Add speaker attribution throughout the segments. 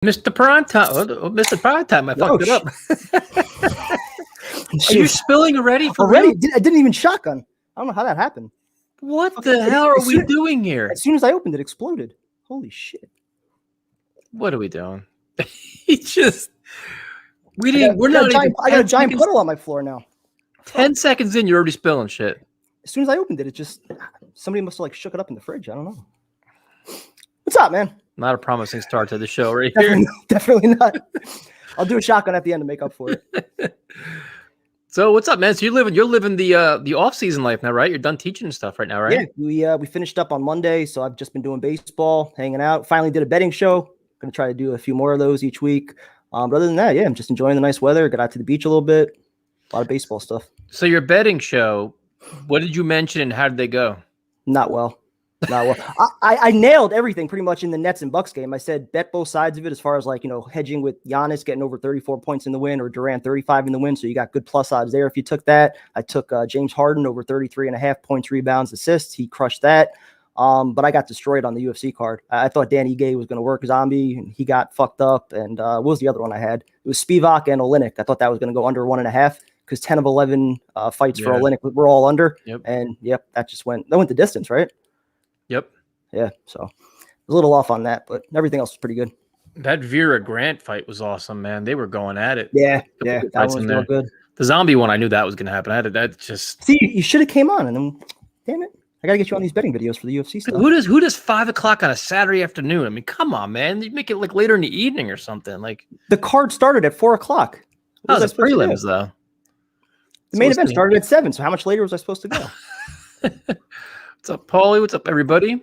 Speaker 1: Mr. Primetime. Oh, Mr. Primetime, I fucked it up. Are you spilling already?
Speaker 2: Already? I didn't even shotgun. I don't know how that happened.
Speaker 1: What the hell are we doing here?
Speaker 2: As soon as I opened it, exploded. Holy shit.
Speaker 1: What are we doing? We're
Speaker 2: not even. I got a giant puddle on my floor now.
Speaker 1: 10 seconds in, you're already spilling shit.
Speaker 2: As soon as I opened it, somebody must have like shook it up in the fridge. I don't know. What's up, man?
Speaker 1: Not a promising start to the show right
Speaker 2: here. Definitely not. I'll do a shotgun at the end to make up for it.
Speaker 1: So what's up, man? So you're living the off-season life now, right? You're done teaching and stuff right now, right?
Speaker 2: Yeah, we finished up on Monday, so I've just been doing baseball, hanging out. Finally did a betting show. Gonna try to do a few more of those each week. But other than that, I'm just enjoying the nice weather. Got out to the beach a little bit. A lot of baseball stuff.
Speaker 1: So your betting show, what did you mention and how did they go?
Speaker 2: Not well. I nailed everything pretty much in the Nets and Bucks game. I said bet both sides of it as far as hedging with Giannis getting over 34 points in the win or Durant 35 in the win. So you got good plus odds there if you took that. I took James Harden over 33.5 points, rebounds, assists. He crushed that. But I got destroyed on the UFC card. I thought Danny Gay was going to work Zombie, and he got fucked up. And what was the other one I had? It was Spivak and Olynyk. I thought that was going to go under 1.5 because 10 of 11 fights for Olynyk were all under.
Speaker 1: Yep.
Speaker 2: And that went the distance, right?
Speaker 1: Yep.
Speaker 2: Yeah. So I was a little off on that, but everything else was pretty good.
Speaker 1: That Vera Grant fight was awesome, man. They were going at it.
Speaker 2: Yeah. That one was real good.
Speaker 1: The Zombie one, I knew that was going to happen.
Speaker 2: See, you should have came on, and then, damn it. I got to get you on these betting videos for the UFC stuff.
Speaker 1: Who does 5 o'clock on a Saturday afternoon? I mean, come on, man. You make it like later in the evening or something. Like
Speaker 2: the card started at 4 o'clock.
Speaker 1: Oh, that's prelims, though.
Speaker 2: The main event started at 7, so how much later was I supposed to go?
Speaker 1: What's up, Paulie? What's up, everybody?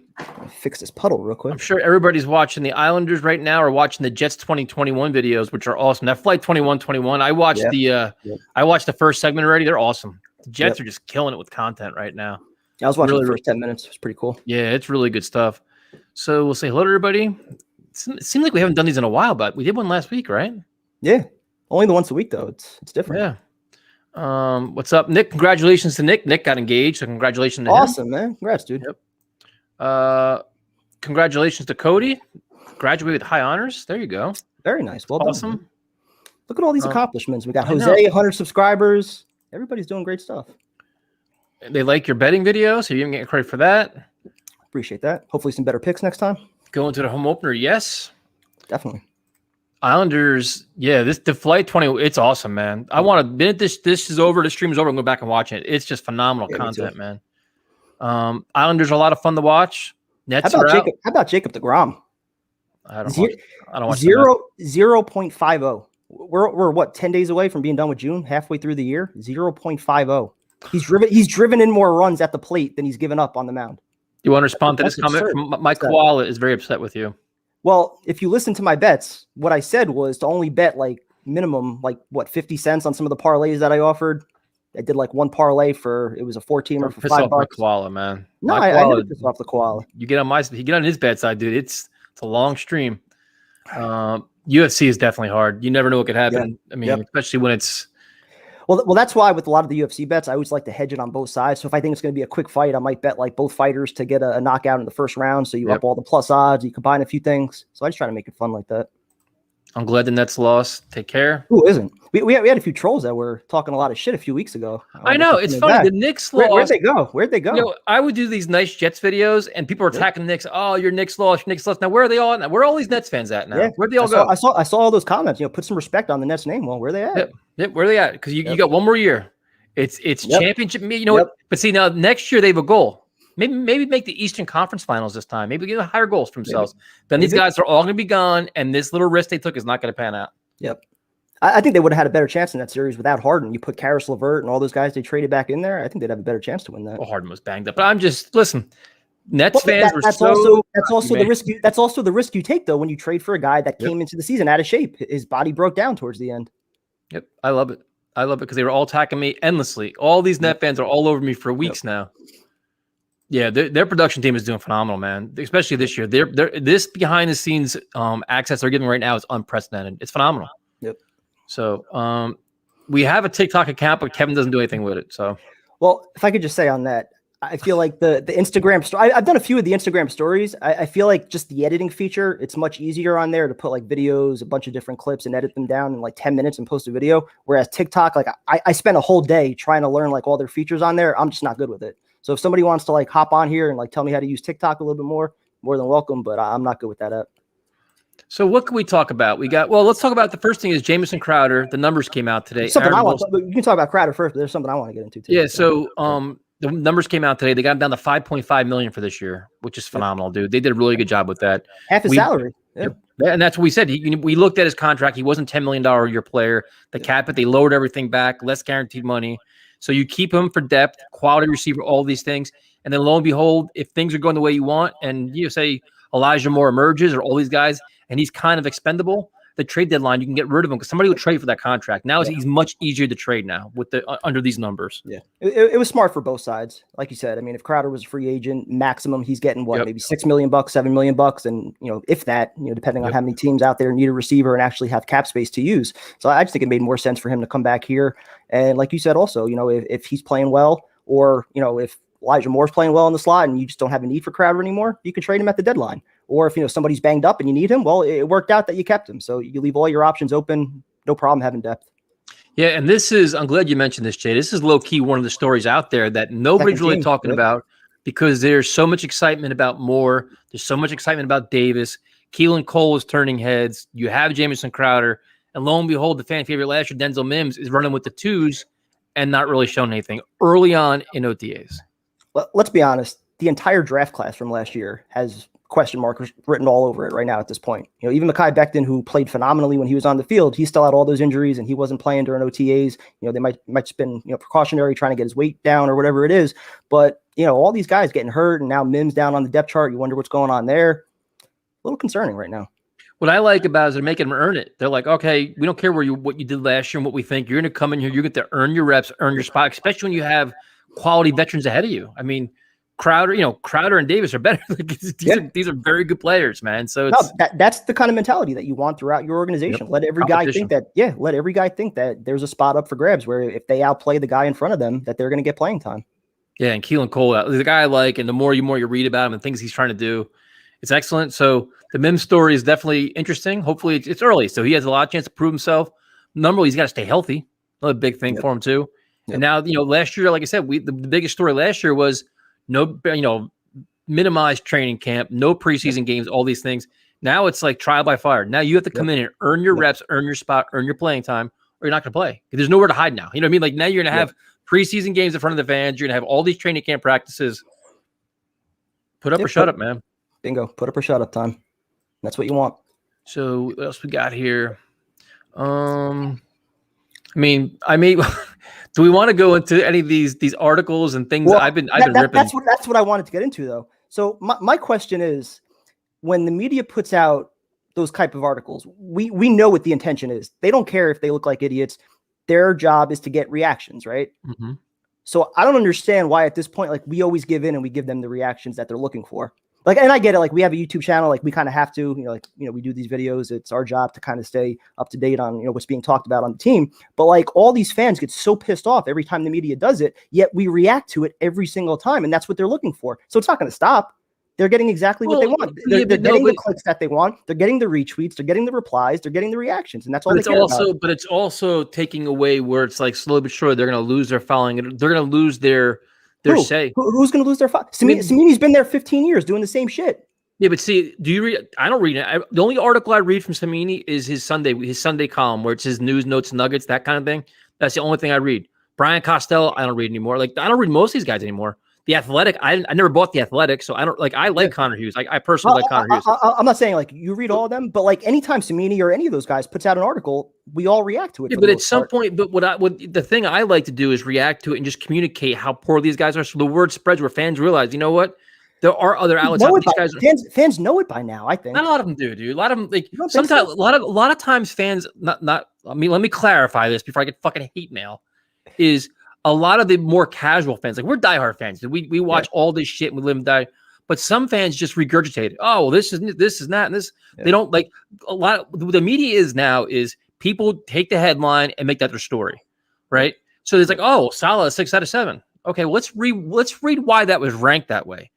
Speaker 2: Fix this puddle real quick.
Speaker 1: I'm sure everybody's watching the Islanders right now or watching the Jets 2021 videos, which are awesome. That Flight 2121, I watched I watched the first segment already. They're awesome. The Jets are just killing it with content right now.
Speaker 2: I was watching the first 10 minutes. It was pretty cool.
Speaker 1: Yeah, it's really good stuff. So we'll say hello to everybody. It seems like we haven't done these in a while, but we did one last week, right?
Speaker 2: Yeah. Only the once a week, though. It's different.
Speaker 1: Yeah. What's up, Nick? Congratulations to Nick. Nick got engaged, so congratulations to him.
Speaker 2: Awesome, man. Congrats, dude.
Speaker 1: Yep. Congratulations to Cody. Graduated with high honors. There you go.
Speaker 2: Very nice. Well
Speaker 1: awesome.
Speaker 2: Done. Look at all these accomplishments. We got Jose, 100 subscribers. Everybody's doing great stuff.
Speaker 1: They like your betting video, so you're going to get credit for that.
Speaker 2: Appreciate that. Hopefully some better picks next time.
Speaker 1: Going to the home opener, yes.
Speaker 2: Definitely.
Speaker 1: Islanders, the Flight 20, it's awesome, man. I want to, minute this is over, the stream is over, and go back and watch it. It's just phenomenal content, man. Islanders are a lot of fun to watch. Nets
Speaker 2: how about Jacob deGrom?
Speaker 1: I don't watch
Speaker 2: 0.50. We're what, 10 days away from being done with June, halfway through the year? 0.50. He's driven in more runs at the plate than he's given up on the mound.
Speaker 1: You want to respond to this comment? Mike Koala is very upset with you.
Speaker 2: Well, if you listen to my bets, what I said was to only bet like minimum, 50 cents on some of the parlays that I offered. I did like one parlay it was a 4-teamer for $5.
Speaker 1: My koala, man.
Speaker 2: No, I never piss off the koala.
Speaker 1: You get on his bet side, dude. It's a long stream. UFC is definitely hard. You never know what could happen. Yeah. I mean, especially when it's.
Speaker 2: Well, that's why with a lot of the UFC bets, I always like to hedge it on both sides. So if I think it's going to be a quick fight, I might bet like both fighters to get a knockout in the first round. So you up all the plus odds, you combine a few things. So I just try to make it fun like that.
Speaker 1: I'm glad the Nets lost. Take care.
Speaker 2: Who isn't? We had a few trolls that were talking a lot of shit a few weeks ago.
Speaker 1: I know. It's funny. The Knicks lost.
Speaker 2: Where'd they go?
Speaker 1: You know, I would do these nice Jets videos, and people are attacking the Knicks. Oh, your Knicks lost. Your Knicks lost. Now, where are they all at? Where are all these Nets fans at now? Yeah. Where'd they all go?
Speaker 2: I saw all those comments. Put some respect on the Nets name. Well, where are they at?
Speaker 1: Yep. Where are they at? Because you got one more year. It's championship. You know what? But see, now next year they have a goal. Maybe make the Eastern Conference Finals this time. Maybe get higher goals for themselves. Then these guys are all going to be gone, and this little risk they took is not going to pan out.
Speaker 2: Yep. I think they would have had a better chance in that series without Harden. You put Karis LeVert and all those guys they traded back in there. I think they'd have a better chance to win that.
Speaker 1: Well, Harden was banged up, but I'm just listen. Nets fans were
Speaker 2: that's also the risk. That's also the risk you take though when you trade for a guy that came into the season out of shape. His body broke down towards the end.
Speaker 1: Yep, I love it. Because they were all attacking me endlessly. All these Net fans are all over me for weeks now. Yeah, their production team is doing phenomenal, man. Especially this year. This behind the scenes access they're giving right now is unprecedented. It's phenomenal.
Speaker 2: Yep.
Speaker 1: So we have a TikTok account, but Kevin doesn't do anything with it. So
Speaker 2: well, if I could just say on that, I feel like the Instagram story, I've done a few of the Instagram stories. I feel like just the editing feature, it's much easier on there to put like videos, a bunch of different clips and edit them down in like 10 minutes and post a video. Whereas TikTok, like I spent a whole day trying to learn like all their features on there. I'm just not good with it. So if somebody wants to like hop on here and like tell me how to use TikTok a little bit more than welcome, but I'm not good with that app.
Speaker 1: So what can we talk about? Let's talk about the first thing is Jamison Crowder. The numbers came out today.
Speaker 2: Something I want. You can talk about Crowder first, but there's something I want to get into too.
Speaker 1: Yeah. So the numbers came out today. They got him down to $5.5 million for this year, which is phenomenal, dude. They did a really good job with that.
Speaker 2: Half his salary. Yeah.
Speaker 1: And that's what we said. We looked at his contract. He wasn't $10 million a year player. The cap it, they lowered everything back, less guaranteed money. So you keep him for depth, quality receiver, all these things. And then lo and behold, if things are going the way you want, and you say Elijah Moore emerges or all these guys, and he's kind of expendable, the trade deadline, you can get rid of him because somebody will trade for that contract. Now he's much easier to trade now with the under these numbers.
Speaker 2: Yeah, it was smart for both sides. Like you said, I mean, if Crowder was a free agent, maximum he's getting maybe $6 million, $7 million, and if that, depending on how many teams out there need a receiver and actually have cap space to use. So I just think it made more sense for him to come back here. And like you said, also, if he's playing well, or if Elijah Moore's playing well in the slot and you just don't have a need for Crowder anymore, you can trade him at the deadline. Or if somebody's banged up and you need him, well, it worked out that you kept him. So you leave all your options open, no problem having depth.
Speaker 1: Yeah, and I'm glad you mentioned this, Jay. This is low key one of the stories out there that nobody's really talking about because there's so much excitement about Moore. There's so much excitement about Davis. Keelan Cole is turning heads. You have Jamison Crowder, and lo and behold, the fan favorite last year, Denzel Mims, is running with the twos and not really showing anything early on in OTAs.
Speaker 2: Well, let's be honest. The entire draft class from last year has question markers written all over it right now at this point. Even Mekhi Becton, who played phenomenally when he was on the field, he still had all those injuries and he wasn't playing during OTAs. They might spend precautionary trying to get his weight down or whatever it is. But all these guys getting hurt and now Mims down on the depth chart. You wonder what's going on there. A little concerning right now.
Speaker 1: What I like about it is they're making them earn it. They're like, okay, we don't care what you did last year and what we think. You're going to come in here, you get to earn your reps, earn your spot, especially when you have quality veterans ahead of you. I mean, Crowder and Davis are better. These are very good players, man. So
Speaker 2: that's the kind of mentality that you want throughout your organization. Let every guy think that there's a spot up for grabs where if they outplay the guy in front of them, that they're going to get playing time.
Speaker 1: Yeah, and Keelan Cole, the guy I like, and the more you read about him and things he's trying to do, it's excellent. So the Mims story is definitely interesting. Hopefully it's early, so he has a lot of chance to prove himself. Normally, he's got to stay healthy. Another big thing for him too. And now, last year, like I said, the biggest story last year was no, minimized training camp, no preseason games, all these things. Now it's like trial by fire. Now you have to come in and earn your reps, earn your spot, earn your playing time, or you're not going to play. There's nowhere to hide now. You know what I mean? Like now you're going to have preseason games in front of the fans. You're going to have all these training camp practices. Put up or shut up, man.
Speaker 2: Bingo. Put up or shut up time. That's what you want.
Speaker 1: So what else we got here? Do we want to go into any of these articles and things that I've been ripping?
Speaker 2: That's what I wanted to get into, though. So my question is, when the media puts out those type of articles, we know what the intention is. They don't care if they look like idiots. Their job is to get reactions, right? Mm-hmm. So I don't understand why at this point, like, we always give in and we give them the reactions that they're looking for. Like, and I get it. Like, we have a YouTube channel. Like, we kind of have to, we do these videos. It's our job to kind of stay up to date on, what's being talked about on the team. But like, all these fans get so pissed off every time the media does it, yet we react to it every single time. And that's what they're looking for. So it's not going to stop. They're getting exactly what they want. They're getting the clicks that they want. They're getting the retweets. They're getting the replies. They're getting the reactions. And that's all they care about.
Speaker 1: But it's also taking away where it's like slowly but surely they're going to lose their following. They're going to lose their say.
Speaker 2: Who's going to lose their following? Samini's been there 15 years doing the same shit.
Speaker 1: Yeah, but see, do you read? I don't read it. The only article I read from Samini is his Sunday column, where it's his news, notes, nuggets, that kind of thing. That's the only thing I read. Brian Costello, I don't read anymore. Like, I don't read most of these guys anymore. The Athletic, I never bought The Athletic, so I don't like. I like Connor Hughes. I personally like Connor Hughes.
Speaker 2: I'm not saying like you read all of them, but like anytime Samini or any of those guys puts out an article, we all react to it.
Speaker 1: Yeah, but at some point, what the thing I like to do is react to it and just communicate how poor these guys are, so the word spreads where fans realize, you know what? There are other outlets.
Speaker 2: Fans know it by now. I think
Speaker 1: not a lot of them do, dude. A lot of them, like sometimes, a lot of times, fans not. I mean, let me clarify this before I get fucking hate mail. Is a lot of the more casual fans, like we're diehard fans. We watch all this shit and we live and die. But some fans just regurgitate it. Oh, well, this is not, and this. Yeah. They don't like a lot. The media is people take the headline and make that their story, right? So it's like, oh, Salah 6 out of 7. Okay, let's read why that was ranked that way.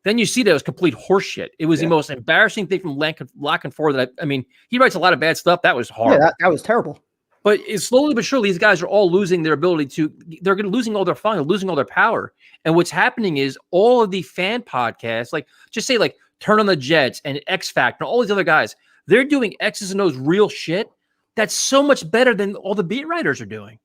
Speaker 1: Then you see that it was complete horseshit. It was the most embarrassing thing from Lock and Forward that I mean, he writes a lot of bad stuff. That was hard.
Speaker 2: Yeah, that was terrible.
Speaker 1: But it's slowly but surely, these guys are all losing their ability to. They're losing all their fun, they're losing all their power. And what's happening is all of the fan podcasts, like just say like Turn on the Jets and X Factor, and all these other guys, they're doing X's and O's real shit. That's so much better than all the beat writers are doing.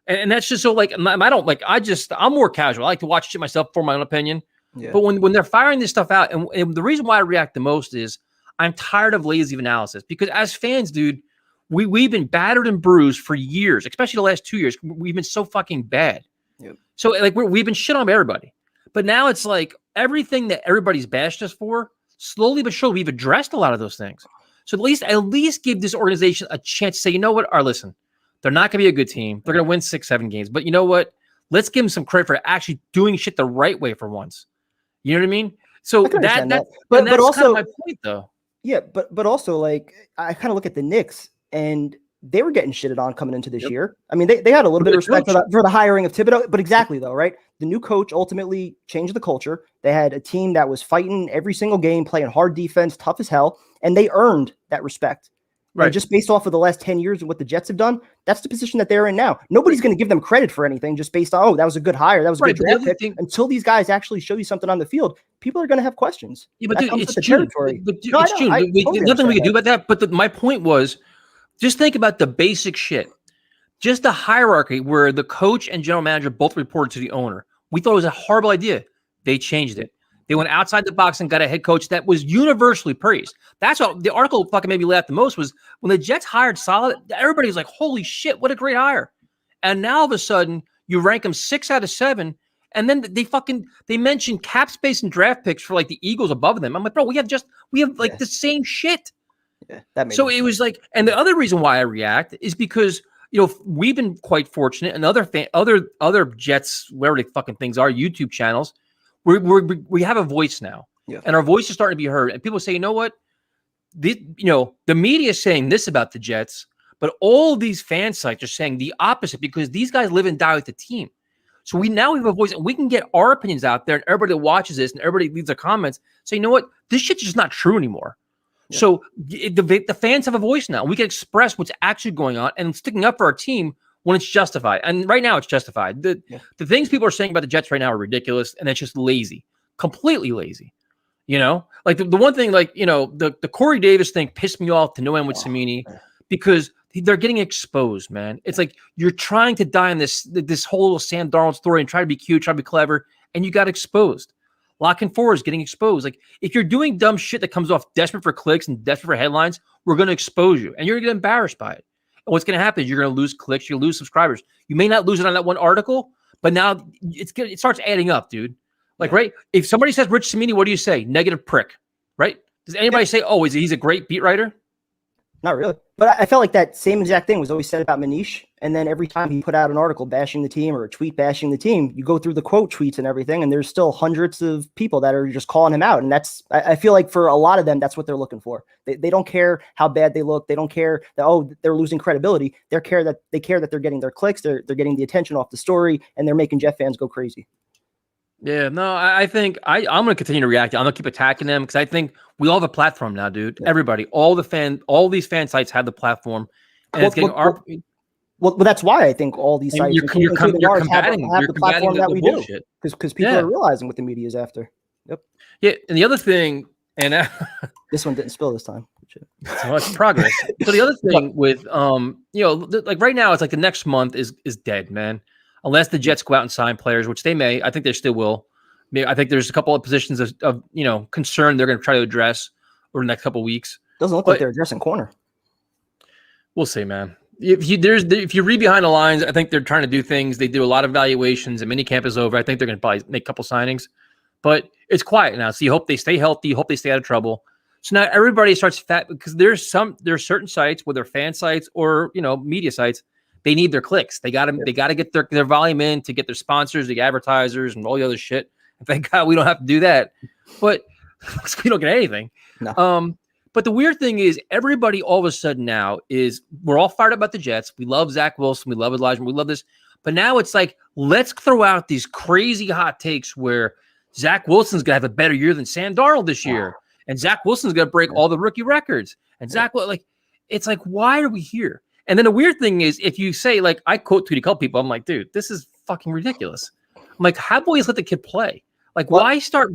Speaker 1: And that's just so like I don't like. I'm more casual. I like to watch shit myself for my own opinion. Yeah. But when they're firing this stuff out, and the reason why I react the most is I'm tired of lazy analysis because as fans, dude, we've been battered and bruised for years, especially the last 2 years. We've been so fucking bad. Yep. So like we've been shit on everybody, but now it's like everything that everybody's bashed us for, slowly but surely we've addressed a lot of those things. So at least give this organization a chance to say, you know what, listen, they're not going to be a good team. They're going to win 6-7 games, but you know what? Let's give them some credit for actually doing shit the right way for once. You know what I mean? So that's also kind of my point, though.
Speaker 2: Yeah, but also like I kind of look at the Knicks and they were getting shitted on coming into this year. I mean, they had a little bit of respect for the hiring of Thibodeau, but exactly though, right? The new coach ultimately changed the culture. They had a team that was fighting every single game, playing hard defense, tough as hell, and they earned that respect. Right. And just based off of the last 10 years and what the Jets have done, that's the position that they're in now. Nobody's going to give them credit for anything just based on, that was a good hire. That was a good draft pick. Until these guys actually show you something on the field, people are going to have questions.
Speaker 1: Yeah, but dude, it's June. It's June. Nothing we can do about that. But my point was, just think about the basic shit. Just the hierarchy where the coach and general manager both reported to the owner. We thought it was a horrible idea. They changed it. They went outside the box and got a head coach that was universally praised. That's what the article fucking made me laugh the most was when the Jets hired Saleh, everybody was like, holy shit, what a great hire. And now all of a sudden you rank them 6 out of 7. And then they mentioned cap space and draft picks for like the Eagles above them. I'm like, bro, we have the same shit.
Speaker 2: Yeah, that makes
Speaker 1: so sense. It was like, and the other reason why I react is because, we've been quite fortunate and other Jets, wherever the fucking things are, YouTube channels, we have a voice now, and our voice is starting to be heard. And people say, you know what, the media is saying this about the Jets, but all these fan sites are saying the opposite because these guys live and die with the team. So we now have a voice, and we can get our opinions out there, and everybody that watches this and everybody leaves their comments say, you know what, this shit's just not true anymore. Yeah. So the fans have a voice now. We can express what's actually going on and sticking up for our team when it's justified. And right now it's justified. The things people are saying about the Jets right now are ridiculous, and it's just lazy, completely lazy. Like the one thing, like, the Corey Davis thing pissed me off to no end with Samini because they're getting exposed, man. It's like you're trying to die in this whole Sam Darnold story and try to be cute, try to be clever, and you got exposed. Lock and Forward is getting exposed. Like, if you're doing dumb shit that comes off desperate for clicks and desperate for headlines, we're going to expose you, and you're going to get embarrassed by it. And what's going to happen is you're going to lose clicks, you'll lose subscribers. You may not lose it on that one article, but now it starts adding up, dude. Like, right? If somebody says Rich Cimini, what do you say? Negative prick, right? Does anybody say, oh, he's a great beat writer?
Speaker 2: Not really. But I felt like that same exact thing was always said about Manish. And then every time he put out an article bashing the team or a tweet bashing the team, you go through the quote tweets and everything, and there's still hundreds of people that are just calling him out. And I feel like for a lot of them, that's what they're looking for. They don't care how bad they look. They don't care that, they're losing credibility. They care that they're getting their clicks. They're getting the attention off the story, and they're making Jet fans go crazy.
Speaker 1: Yeah, no, I think I'm going to continue to react. I'm going to keep attacking them because I think we all have a platform now, dude. Yeah. Everybody, all these fan sites have the platform, and it's getting
Speaker 2: Well, that's why I think all these sites, including ours, have the platform that we do, because people are realizing what the media is after. Yep.
Speaker 1: Yeah, and the other thing, and
Speaker 2: this one didn't spill this time.
Speaker 1: So it's progress. So the other thing with like right now, it's like the next month is dead, man. Unless the Jets go out and sign players, which they may. I think they still will. I think there's a couple of positions of concern they're going to try to address over the next couple of weeks.
Speaker 2: Doesn't look like they're addressing corner.
Speaker 1: We'll see, man. If you read behind the lines, I think they're trying to do things. They do a lot of evaluations, and minicamp is over. I think they're going to probably make a couple signings, but it's quiet now. So you hope they stay healthy. You hope they stay out of trouble. So now everybody starts fat because there's certain sites, whether fan sites or media sites, they need their clicks. They got to get their volume in to get their sponsors, the advertisers, and all the other shit. And thank God we don't have to do that. But we don't get anything. No. But the weird thing is everybody all of a sudden now we're all fired up about the Jets. We love Zach Wilson. We love Elijah. We love this. But now it's like, let's throw out these crazy hot takes where Zach Wilson's going to have a better year than Sam Darnold this year. And Zach Wilson's going to break all the rookie records. And it's like, why are we here? And then the weird thing is, if you say, like, I quote tweet a couple people, I'm like, dude, this is fucking ridiculous. I'm like, how about we just let the kid play? Like, why start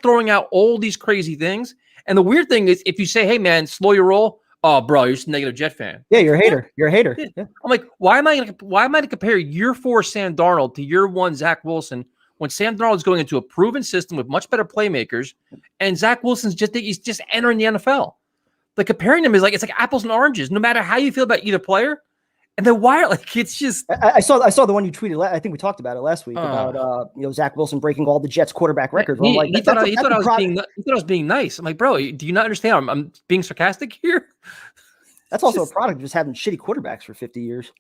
Speaker 1: throwing out all these crazy things? And the weird thing is, if you say, hey, man, slow your roll. Oh, bro, you're just a negative Jet fan.
Speaker 2: Yeah, you're a hater. You're a hater. Yeah.
Speaker 1: I'm like, why am I going to compare year 4 Sam Darnold to year 1 Zach Wilson when Sam Darnold is going into a proven system with much better playmakers, and Zach Wilson's he's just entering the NFL? Like, comparing them is like, it's like apples and oranges, no matter how you feel about either player. And then why, like, it's just.
Speaker 2: I saw the one you tweeted. I think we talked about it last week about Zach Wilson breaking all the Jets quarterback records.
Speaker 1: He thought I was being nice. I'm like, bro, do you not understand? I'm being sarcastic here.
Speaker 2: That's also a product of just having shitty quarterbacks for 50 years.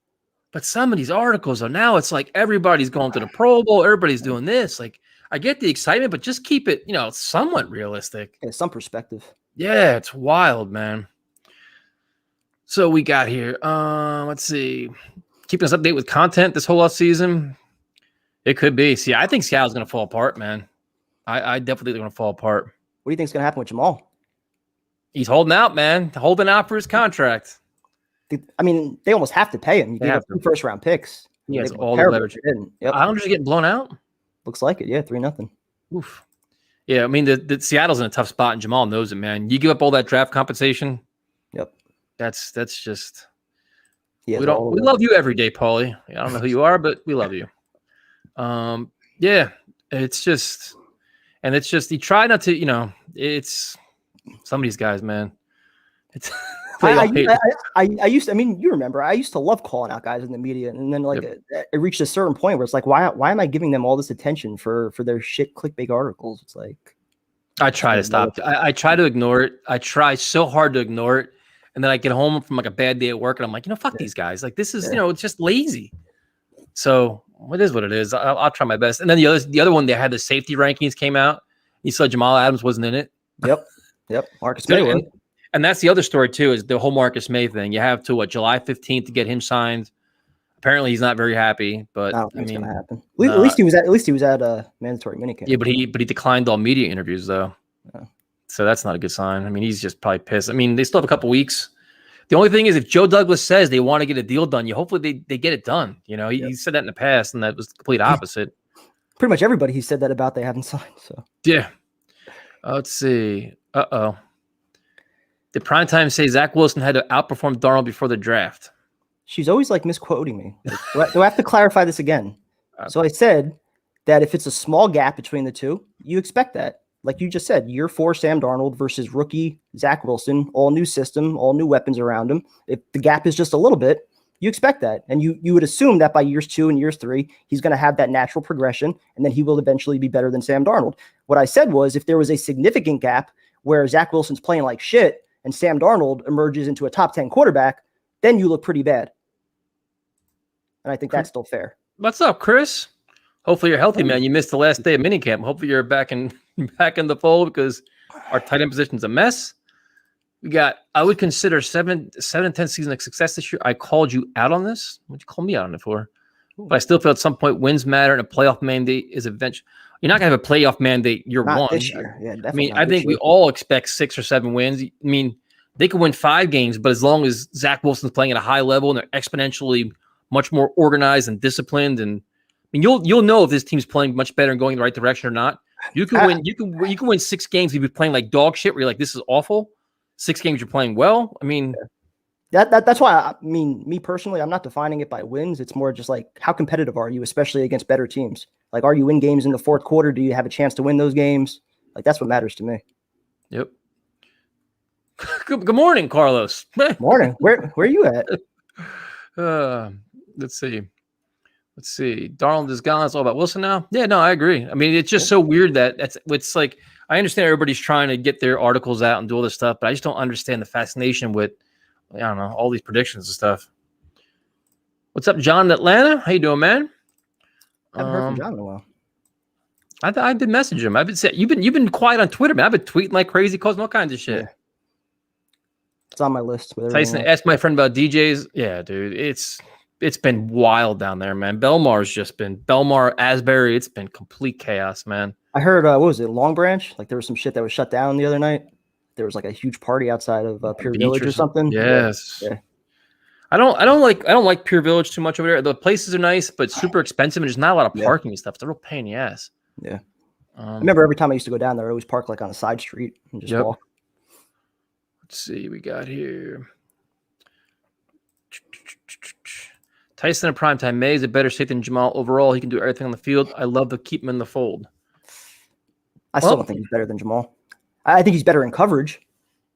Speaker 1: But some of these articles, though, now it's like everybody's going to the Pro Bowl, everybody's doing this. Like, I get the excitement, but just keep it, somewhat realistic.
Speaker 2: Yeah, some perspective.
Speaker 1: Yeah, it's wild, man. So we got here. Let's see. Keeping us updated with content this whole offseason. It could be. See, I think Seattle's going to fall apart, man. I definitely think they're going to fall apart.
Speaker 2: What do you think is going to happen with Jamal?
Speaker 1: He's holding out, man. Holding out for his contract.
Speaker 2: I mean, they almost have to pay him. You gave up 2 first-round picks.
Speaker 1: He has all the leverage. Yep. Islanders are getting blown out?
Speaker 2: Looks like it, yeah, 3-0.
Speaker 1: Oof. Yeah, I mean, the Seattle's in a tough spot, and Jamal knows it, man. You give up all that draft compensation.
Speaker 2: Yep.
Speaker 1: That's just.
Speaker 2: We
Speaker 1: love you every day, Paulie. I don't know who you are, but we love you. Yeah, it's just you try not to, it's some of these guys, man. It's
Speaker 2: I used to, you remember, I used to love calling out guys in the media, and then it reached a certain point where it's like, why am I giving them all this attention for their shit clickbait articles? It's like,
Speaker 1: I try to stop. I try to ignore it. I try so hard to ignore it. And then I get home from like a bad day at work and I'm like, fuck these guys. Like, this is, it's just lazy. So it is what it is. I'll try my best. And then the other one, they had the safety rankings came out. You saw Jamal Adams wasn't in it.
Speaker 2: Yep. Marcus May.
Speaker 1: And that's the other story too, is the whole Marcus May thing. You have to July 15th to get him signed. Apparently he's not very happy, but
Speaker 2: I don't think it's gonna happen. At least he was at a mandatory minicamp.
Speaker 1: Yeah, but he declined all media interviews though. Yeah. So that's not a good sign. I mean, he's just probably pissed. I mean, they still have a couple weeks. The only thing is, if Joe Douglas says they want to get a deal done, hopefully they get it done. He said that in the past, and that was the complete opposite.
Speaker 2: Pretty much everybody he said that about they haven't signed. So
Speaker 1: yeah. Let's see. Did Primetime say Zach Wilson had to outperform Darnold before the draft?
Speaker 2: She's always like misquoting me. Do I have to clarify this again? So I said that if it's a small gap between the two, you expect that. Like you just said, year 4 Sam Darnold versus rookie Zach Wilson, all new system, all new weapons around him. If the gap is just a little bit, you expect that. And you would assume that by years 2 and years 3, he's going to have that natural progression, and then he will eventually be better than Sam Darnold. What I said was, if there was a significant gap where Zach Wilson's playing like shit and Sam Darnold emerges into a top 10 quarterback, then you look pretty bad. And I think that's still fair. What's up, Chris? Hopefully you're healthy, man. You missed the last day of minicamp. Hopefully you're back in the fold, because our tight end position's a mess. I would consider 7-10 season a success this year. I called you out on this. What'd you call me out on it for? But I still feel at some point wins matter, and a playoff mandate is eventually. You're not going to have a playoff mandate year not
Speaker 1: 1.
Speaker 2: This year. Yeah, definitely.
Speaker 1: I think we all expect 6 or 7 wins. They could win 5 games, but as long as Zach Wilson's playing at a high level and they're exponentially much more organized and disciplined, and you'll know if this team's playing much better and going in the right direction or not. You can win. You can win 6 games if you're playing like dog shit, where you're like, this is awful. 6 games you're playing well.
Speaker 2: That's why me personally, I'm not defining it by wins. It's more just like, how competitive are you, especially against better teams? Like, are you in games in the fourth quarter? Do you have a chance to win those games? Like, that's what matters to me. Yep. Good morning, Carlos. Morning. Where are you at? Let's see. Darnold is gone. It's all about Wilson now. Yeah, no, I agree. It's just so weird that it's like, I understand everybody's trying to get their articles out and do all this stuff, but I just don't understand the fascination with, I don't know, all these predictions and stuff. What's up, John in Atlanta? How you doing, man? I haven't heard from John in a while. I did message him. I've been saying, you've been quiet on Twitter, man. I've been tweeting like crazy, causing all kinds of shit. Yeah. It's on my list. Tyson, ask my friend about DJs. Yeah, dude, it's
Speaker 1: it's been wild down there, man. Belmar, Asbury. It's been complete chaos, man.
Speaker 2: I heard, what was it, Long Branch? Like there was some shit that was shut down the other night. There was like a huge party outside of Pier Village or something.
Speaker 1: Yes.
Speaker 2: Yeah.
Speaker 1: I don't like Pier Village too much over there. The places are nice, but super expensive, and there's not a lot of parking and stuff. It's a real pain in the ass.
Speaker 2: Yeah. I remember every time I used to go down there, I always park like on a side street and just walk.
Speaker 1: Let's see, we got here. Tyson in primetime. May is a better safety than Jamal overall. He can do everything on the field. I love to keep him in the fold.
Speaker 2: I still don't think he's better than Jamal. I think he's better in coverage,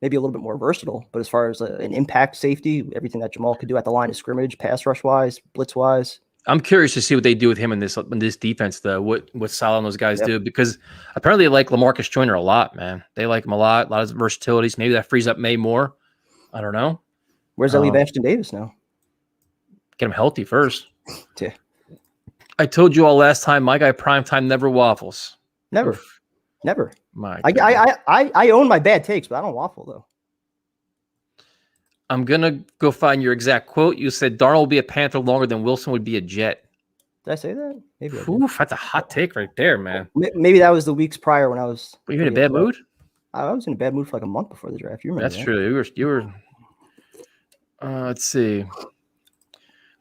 Speaker 2: maybe a little bit more versatile. But as far as an impact safety, everything that Jamal could do at the line of scrimmage, pass rush wise, blitz wise.
Speaker 1: I'm curious to see what they do with him in this defense, though. What Salah and those guys do, because apparently they like LaMarcus Joyner a lot, man. They like him a lot of versatilities. Maybe that frees up May more. I don't know.
Speaker 2: Where's that leave Ashton Davis now?
Speaker 1: Get him healthy first.
Speaker 2: Yeah.
Speaker 1: I told you all last time, my guy primetime never waffles.
Speaker 2: Never.
Speaker 1: I
Speaker 2: own my bad takes, but I don't waffle though.
Speaker 1: I'm gonna go find your exact quote. You said Darnold will be a Panther longer than Wilson would be a Jet.
Speaker 2: Did I say that? Maybe.
Speaker 1: Oof, that's a hot take right there, man.
Speaker 2: Maybe that was the weeks prior when I was.
Speaker 1: Were you in a bad mood?
Speaker 2: I was in a bad mood for like a month before the draft. You remember?
Speaker 1: That's true. You were. Let's see.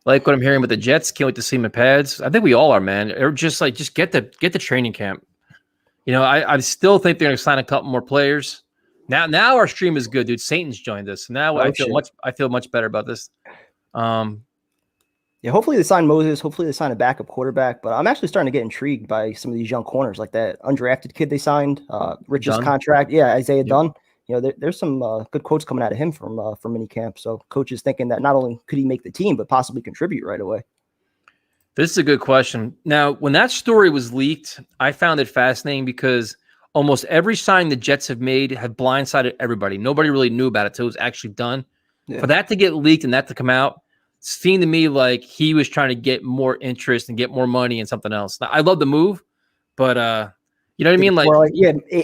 Speaker 1: Like what I'm hearing with the Jets. Can't wait to see him in pads. I think we all are, man. Or just get the training camp. You know, I still think they're going to sign a couple more players. Now our stream is good, dude. Satan's joined us. Now I feel much better about this.
Speaker 2: Yeah, hopefully they sign Moses. Hopefully they sign a backup quarterback. But I'm actually starting to get intrigued by some of these young corners, like that undrafted kid they signed, Rich's contract. Yeah, Isaiah Dunn. You know, there's some good quotes coming out of him from minicamp. So coach is thinking that not only could he make the team, but possibly contribute right away.
Speaker 1: This is a good question. Now, when that story was leaked, I found it fascinating because almost every sign the Jets have made have blindsided everybody. Nobody really knew about it until it was actually done. Yeah. For that to get leaked and that to come out, it seemed to me like he was trying to get more interest and get more money and something else. Now, I love the move, but you know what I mean? Like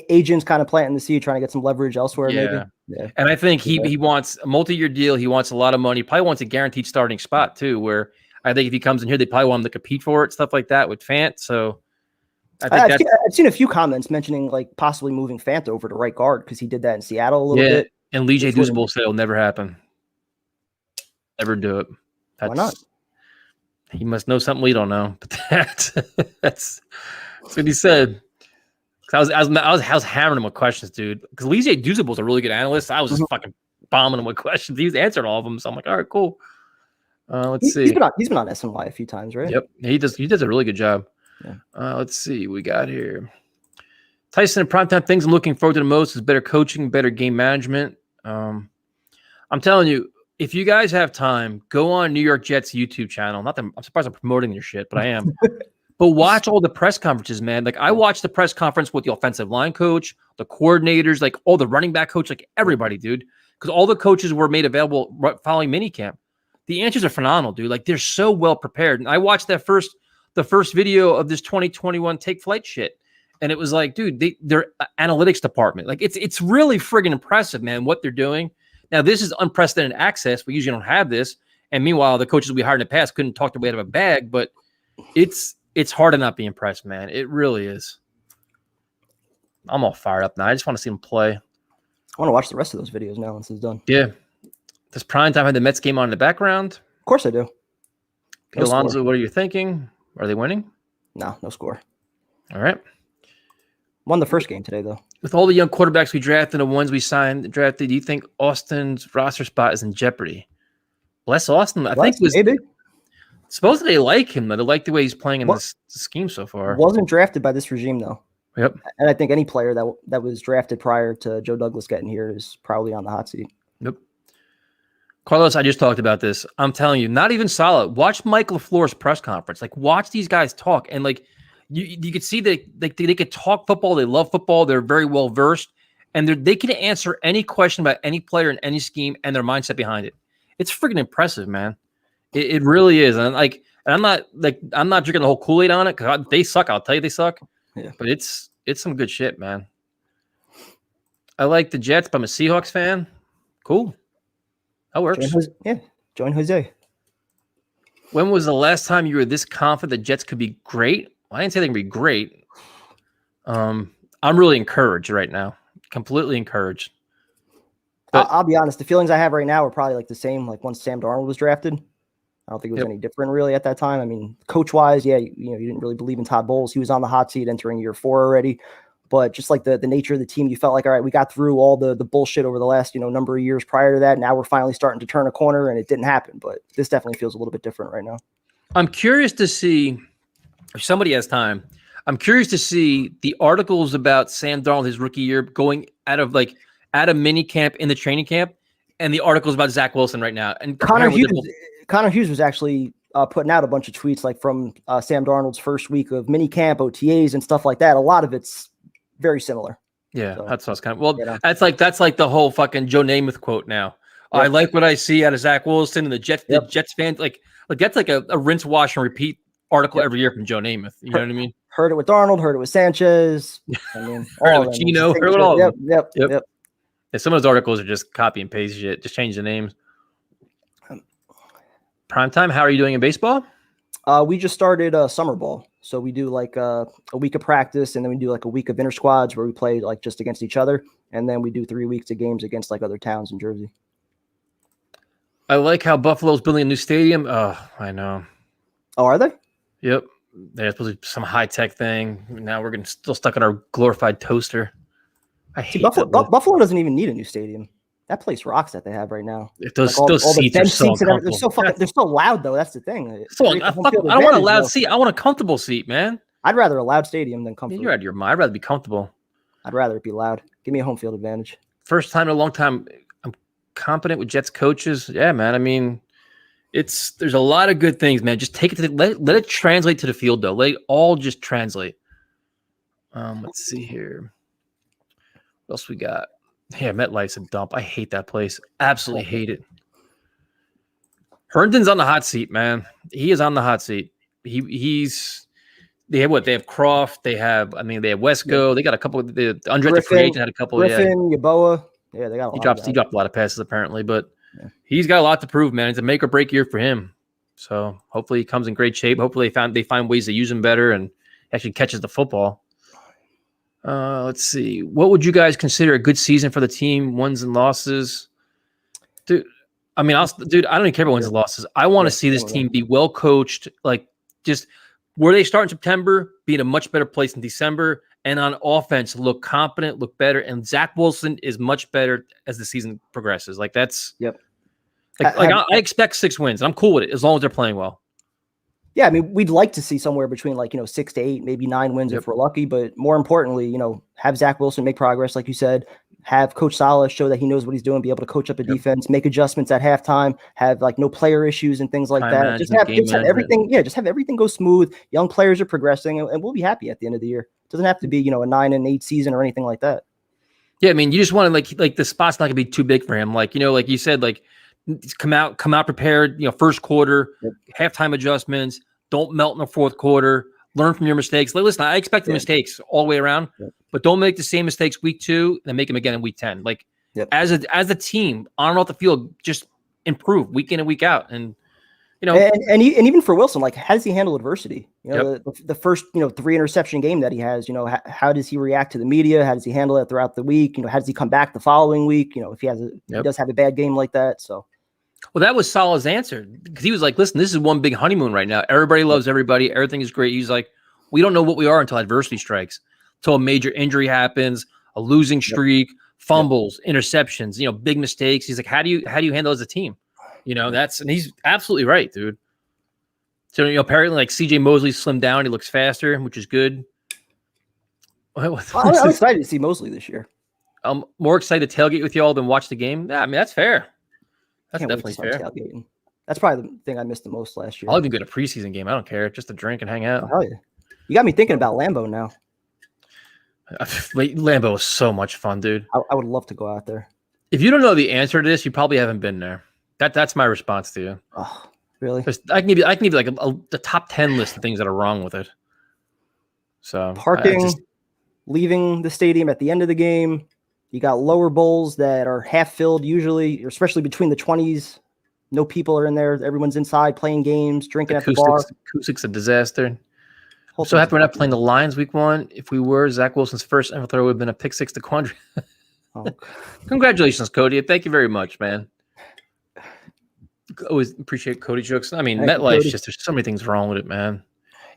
Speaker 2: agents kind of planting the seed, trying to get some leverage elsewhere. Maybe. Yeah.
Speaker 1: And I think he wants a multi-year deal. He wants a lot of money. Probably wants a guaranteed starting spot too, where I think if he comes in here, they probably want him to compete for it, stuff like that with Fant. So I've
Speaker 2: seen a few comments mentioning like possibly moving Fant over to right guard because he did that in Seattle a little bit.
Speaker 1: And Lee J. Duzable said it'll never happen. Never do it.
Speaker 2: Why not?
Speaker 1: He must know something we don't know. But that's what he said. I was hammering him with questions, dude. Because Lee J. Duzable's a really good analyst. I was just fucking bombing him with questions. He was answering all of them. So I'm like, all right, cool. Let's see.
Speaker 2: He's been on SNY a few times, right?
Speaker 1: Yep. He does a really good job.
Speaker 2: Yeah.
Speaker 1: Let's see. We got here. Tyson in primetime things I'm looking forward to the most is better coaching, better game management. I'm telling you, if you guys have time, go on New York Jets YouTube channel. Not that I'm surprised I'm promoting your shit, but I am. But watch all the press conferences, man. Like I watched the press conference with the offensive line coach, the coordinators, like all the running back coach, like everybody, dude. Because all the coaches were made available following minicamp. The answers are phenomenal, dude. Like they're so well prepared. And I watched the first video of this 2021 take flight shit. And it was like, dude, their analytics department, like it's really friggin' impressive, man, what they're doing. Now, this is unprecedented access. We usually don't have this. And meanwhile, the coaches we hired in the past couldn't talk their way out of a bag, but it's hard to not be impressed, man. It really is. I'm all fired up now. I just want to see them play.
Speaker 2: I want to watch the rest of those videos now once it's done.
Speaker 1: Yeah. Does primetime have the Mets game on in the background?
Speaker 2: Of course I do.
Speaker 1: No Alonso, score. What are you thinking? Are they winning?
Speaker 2: No score.
Speaker 1: All right.
Speaker 2: Won the first game today, though.
Speaker 1: With all the young quarterbacks we drafted and the ones we drafted, do you think Austin's roster spot is in jeopardy? Bless Austin. I think
Speaker 2: maybe.
Speaker 1: Supposedly they like him. They like the way he's playing in this scheme so far.
Speaker 2: Wasn't drafted by this regime, though.
Speaker 1: Yep.
Speaker 2: And I think any player that was drafted prior to Joe Douglas getting here is probably on the hot seat.
Speaker 1: Yep. Carlos, I just talked about this. I'm telling you, not even solid. Watch Mike LaFleur's press conference. Like, watch these guys talk. And, like, you could see that they could talk football. They love football. They're very well versed. And they can answer any question about any player in any scheme and their mindset behind it. It's freaking impressive, man. It really is. And, I'm not drinking the whole Kool-Aid on it because they suck. I'll tell you they suck.
Speaker 2: Yeah.
Speaker 1: But it's some good shit, man. I like the Jets, but I'm a Seahawks fan. Cool. That works.
Speaker 2: Join Jose.
Speaker 1: When was the last time you were this confident the Jets could be great? Well, I didn't say they could be great. I'm really encouraged right now. Completely encouraged. But
Speaker 2: I'll be honest. The feelings I have right now are probably like the same. Like once Sam Darnold was drafted, I don't think it was any different really at that time. I mean, coach wise, yeah, you didn't really believe in Todd Bowles. He was on the hot seat entering year 4 already. But just like the nature of the team, you felt like, all right, we got through all the bullshit over the last, number of years prior to that. Now we're finally starting to turn a corner, and it didn't happen. But this definitely feels a little bit different right now.
Speaker 1: I'm curious to see if somebody has time. I'm curious to see the articles about Sam Darnold his rookie year going out of mini camp in the training camp, and the articles about Zach Wilson right now. And
Speaker 2: Connor Hughes was actually putting out a bunch of tweets like from Sam Darnold's first week of mini camp, OTAs, and stuff like that. A lot of it's very similar.
Speaker 1: Yeah,
Speaker 2: so,
Speaker 1: that's what's kind of that's like the whole fucking Joe Namath quote now. Yep. I like what I see out of Zach Wilson and the Jets fans. Like that's like a rinse, wash, and repeat article every year from Joe Namath. You know what I mean?
Speaker 2: Heard it with Darnold, heard it with Sanchez. I mean,
Speaker 1: heard it with Gino, heard it all.
Speaker 2: Yep.
Speaker 1: Yeah, some of those articles are just copy and paste shit. Just change the names. Primetime, how are you doing in baseball?
Speaker 2: We just started summer ball. So we do like a week of practice, and then we do like a week of inter squads where we play like just against each other. And then we do 3 weeks of games against like other towns in Jersey.
Speaker 1: I like how Buffalo's building a new stadium. Oh, I know.
Speaker 2: Oh, are they?
Speaker 1: Yep. There's supposed to be some high-tech thing. Now we're still stuck in our glorified toaster. I hate
Speaker 2: Buffalo doesn't even need a new stadium. That place rocks that they have right now.
Speaker 1: Those seats are so
Speaker 2: uncomfortable. They're so loud, though. That's the thing.
Speaker 1: I don't want a loud seat. I want a comfortable seat, man.
Speaker 2: I'd rather a loud stadium than comfortable.
Speaker 1: You're out of your mind. I'd rather be comfortable.
Speaker 2: I'd rather it be loud. Give me a home field advantage.
Speaker 1: First time in a long time, I'm competent with Jets coaches. Yeah, man. I mean, there's a lot of good things, man. Just take it to let it translate to the field, though. Let it all just translate. Let's see here. What else we got? Yeah, MetLife's a dump. I hate that place. Absolutely hate it. Herndon's on the hot seat, man. He is on the hot seat. They have Croft. They have Wesco. They got a couple of the undrafted free agent had a couple.
Speaker 2: Griffin, Yaboa. Yeah, they got a lot.
Speaker 1: He dropped a lot of passes apparently, but he's got a lot to prove, man. It's a make or break year for him. So hopefully he comes in great shape. Hopefully they find ways to use him better and actually catches the football. Let's see. What would you guys consider a good season for the team? Wins and losses, dude. I mean, I don't even care about wins and losses. I want to see this team be well coached, like just where they start in September, be in a much better place in December, and on offense look competent, look better. And Zach Wilson is much better as the season progresses. Like that's I expect 6 wins. I'm cool with it as long as they're playing well.
Speaker 2: Yeah, I mean, we'd like to see somewhere between 6 to 8, maybe 9 wins if we're lucky. But more importantly, have Zach Wilson make progress, like you said. Have Coach Saleh show that he knows what he's doing, be able to coach up a defense, make adjustments at halftime, have no player issues and things like that. Just have everything. Yeah, just have everything go smooth. Young players are progressing, and we'll be happy at the end of the year. It doesn't have to be a 9-8 season or anything like that.
Speaker 1: Yeah, I mean, you just want to like the spot's not gonna be too big for him. Like like you said, like come out prepared. First quarter, halftime adjustments. Don't melt in the fourth quarter. Learn from your mistakes. Listen, I expect the mistakes all the way around, but don't make the same mistakes week 2 and make them again in week 10. Like as a team on and off the field, just improve week in and week out. And
Speaker 2: and even for Wilson, how does he handle adversity? The first 3 interception game that he has. How does he react to the media? How does he handle it throughout the week? How does he come back the following week? If he does have a bad game like that. So.
Speaker 1: Well, that was Salah's answer because he was like, listen, this is one big honeymoon right now. Everybody loves everybody. Everything is great. He's like, we don't know what we are until adversity strikes, until a major injury happens, a losing streak, fumbles, interceptions, big mistakes. He's like, how do you handle as a team? And he's absolutely right, dude. So, apparently CJ Mosley slimmed down. He looks faster, which is good.
Speaker 2: I'm excited to see Mosley this year.
Speaker 1: I'm more excited to tailgate with y'all than watch the game. Yeah, I mean, that's fair. That's definitely fair.
Speaker 2: Tailgating. That's probably the thing I missed the most last year.
Speaker 1: I'll even go to a preseason game. I don't care. Just to drink and hang out.
Speaker 2: Oh, yeah. You got me thinking about Lambeau now.
Speaker 1: Lambeau is so much fun, dude.
Speaker 2: I would love to go out there.
Speaker 1: If you don't know the answer to this, you probably haven't been there. That's my response to you.
Speaker 2: Oh, really?
Speaker 1: I can give you like the top 10 list of things that are wrong with it. So
Speaker 2: parking, leaving the stadium at the end of the game. You got lower bowls that are half filled usually, especially between the 20s. No people are in there. Everyone's inside playing games, drinking at the bar.
Speaker 1: Acoustics a disaster.
Speaker 2: Whole
Speaker 1: So
Speaker 2: thing's
Speaker 1: happy we're not playing the Lions week 1. If we were, Zach Wilson's first NFL throw would have been a pick 6 to Quandre.
Speaker 2: Oh.
Speaker 1: Congratulations, Cody. Thank you very much, man. Always appreciate Cody jokes. I mean, MetLife's just, there's so many things wrong with it, man.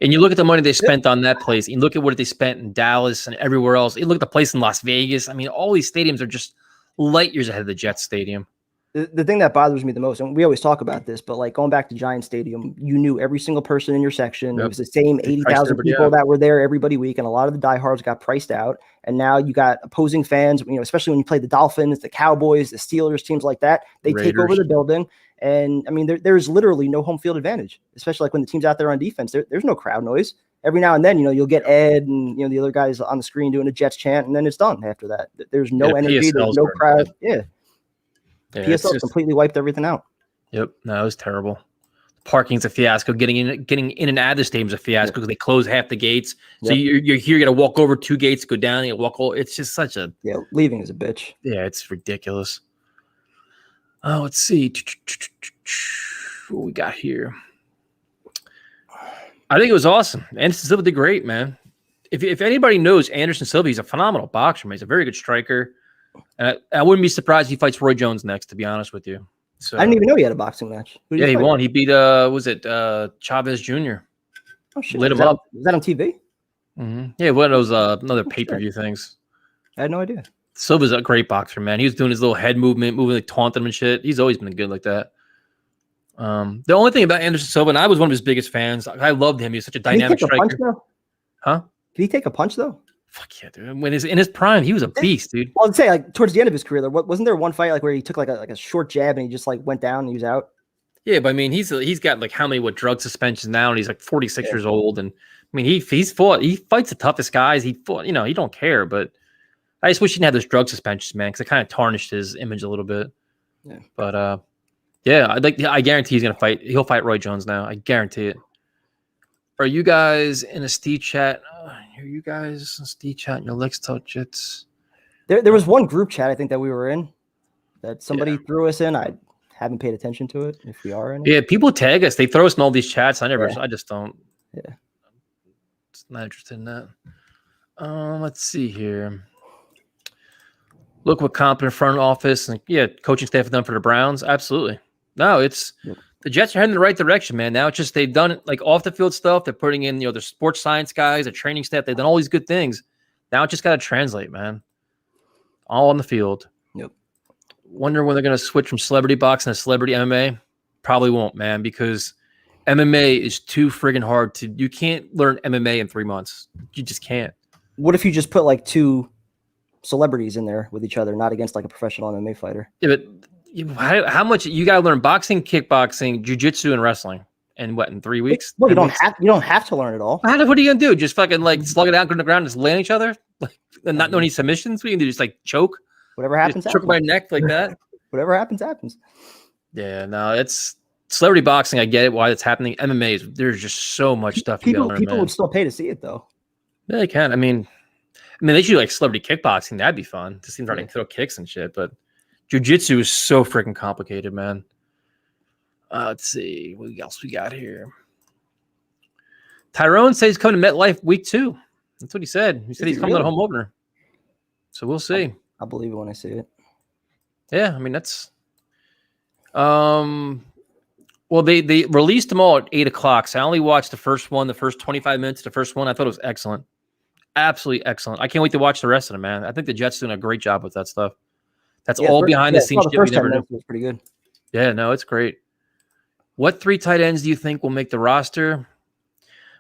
Speaker 1: And you look at the money they spent on that place. You look at what they spent in Dallas and everywhere else. You look at the place in Las Vegas. I mean, all these stadiums are just light years ahead of the Jets stadium.
Speaker 2: The thing that bothers me the most, and we always talk about this, but like going back to Giant Stadium, you knew every single person in your section. It was the same 80,000 people that were there every week, and a lot of the diehards got priced out. And now you got opposing fans, especially when you play the Dolphins, the Cowboys, the Steelers, teams like that. They take over the building. And I mean, there's literally no home field advantage, especially like when the team's out there on defense. There's no crowd noise. Every now and then, you'll get Ed and the other guys on the screen doing a Jets chant, and then it's done after that. There's no energy, there's no crowd. Yeah, PSL completely wiped everything out.
Speaker 1: Yep, no, it was terrible. Parking's a fiasco. Getting in and out of the stadium's a fiasco because they close half the gates. So you're here, you got to walk over 2 gates, go down, you walk over. It's just such a
Speaker 2: leaving is a bitch. Yeah,
Speaker 1: it's ridiculous. Oh, let's see what we got here. I think it was awesome. Anderson Silva did great, man. If anybody knows Anderson Silva, he's a phenomenal boxer, man. He's a very good striker. And I wouldn't be surprised if he fights Roy Jones next, to be honest with you. So
Speaker 2: I didn't even know he had a boxing match.
Speaker 1: Yeah, he won. He beat Chavez Jr.
Speaker 2: Oh shit!
Speaker 1: Lit him up.
Speaker 2: Was that on TV?
Speaker 1: Mm-hmm. Yeah, one of those another pay-per-view things.
Speaker 2: I had no idea.
Speaker 1: Silva's a great boxer, man. He was doing his little head moving like taunting him and shit. He's always been good like that. The only thing about Anderson Silva, and I was one of his biggest fans. I loved him. He was such a dynamic striker. Huh?
Speaker 2: Did he take a punch though?
Speaker 1: Fuck yeah, dude. When he's in his prime, he was a beast, dude.
Speaker 2: Well, I'd say like towards the end of his career, wasn't there one fight like where he took like a short jab and he just like went down and he was out?
Speaker 1: Yeah, but I mean, he's got like how many drug suspensions now, and he's like 46 years old, and I mean he fights the toughest guys. He fought, he don't care, but I just wish he didn't have those drug suspensions, man, because it kind of tarnished his image a little bit.
Speaker 2: Yeah.
Speaker 1: But I guarantee he's gonna fight. He'll fight Roy Jones now. I guarantee it. Are you guys in a Steve chat? Are you guys in Steve chat in your Lex Touch?
Speaker 2: There was one group chat I think that we were in that somebody threw us in. I haven't paid attention to it. If we are in it.
Speaker 1: Yeah, people tag us. They throw us in all these chats. I just don't.
Speaker 2: Yeah.
Speaker 1: Just not interested in that. Let's see here. Look what competent front office and coaching staff have done for the Browns. Absolutely. No, the Jets are heading in the right direction, man. Now it's just they've done like off the field stuff. They're putting in their sports science guys, their training staff. They've done all these good things. Now it just got to translate, man. All on the field.
Speaker 2: Yep.
Speaker 1: Wonder when they're going to switch from celebrity boxing to celebrity MMA. Probably won't, man, because MMA is too friggin' hard to. You can't learn MMA in 3 months. You just can't.
Speaker 2: What if you just put like 2 celebrities in there with each other, not against like a professional MMA fighter?
Speaker 1: Yeah, but how much you got to learn boxing, kickboxing, jiu-jitsu, and wrestling in 3 weeks?
Speaker 2: Well, you don't have to learn it all.
Speaker 1: What are you gonna do? Just fucking like slug it out, go to the ground, and just land each other, like and not know any submissions? We can do just like choke.
Speaker 2: Whatever happens,
Speaker 1: choke my neck like that.
Speaker 2: Whatever happens, happens.
Speaker 1: Yeah, no, it's celebrity boxing. I get it why it's happening. MMA there's just so much stuff.
Speaker 2: People would still pay to see it though.
Speaker 1: Yeah, they can. I mean, they should do like celebrity kickboxing. That'd be fun to see them trying to throw kicks and shit, but. Jiu-jitsu is so freaking complicated, man. Let's see what else we got here. Tyrone says he's coming to MetLife week 2. That's what he said. He said he's coming to the home opener. So we'll see.
Speaker 2: I'll believe it when I see it.
Speaker 1: Yeah, I mean that's. Well, they released them all at 8:00. So I only watched the first 25 minutes. The first one I thought it was excellent, absolutely excellent. I can't wait to watch the rest of them, man. I think the Jets doing a great job with that stuff. That's all behind the scenes shit we never knew.
Speaker 2: Was pretty good.
Speaker 1: Yeah, no, it's great. What 3 tight ends do you think will make the roster?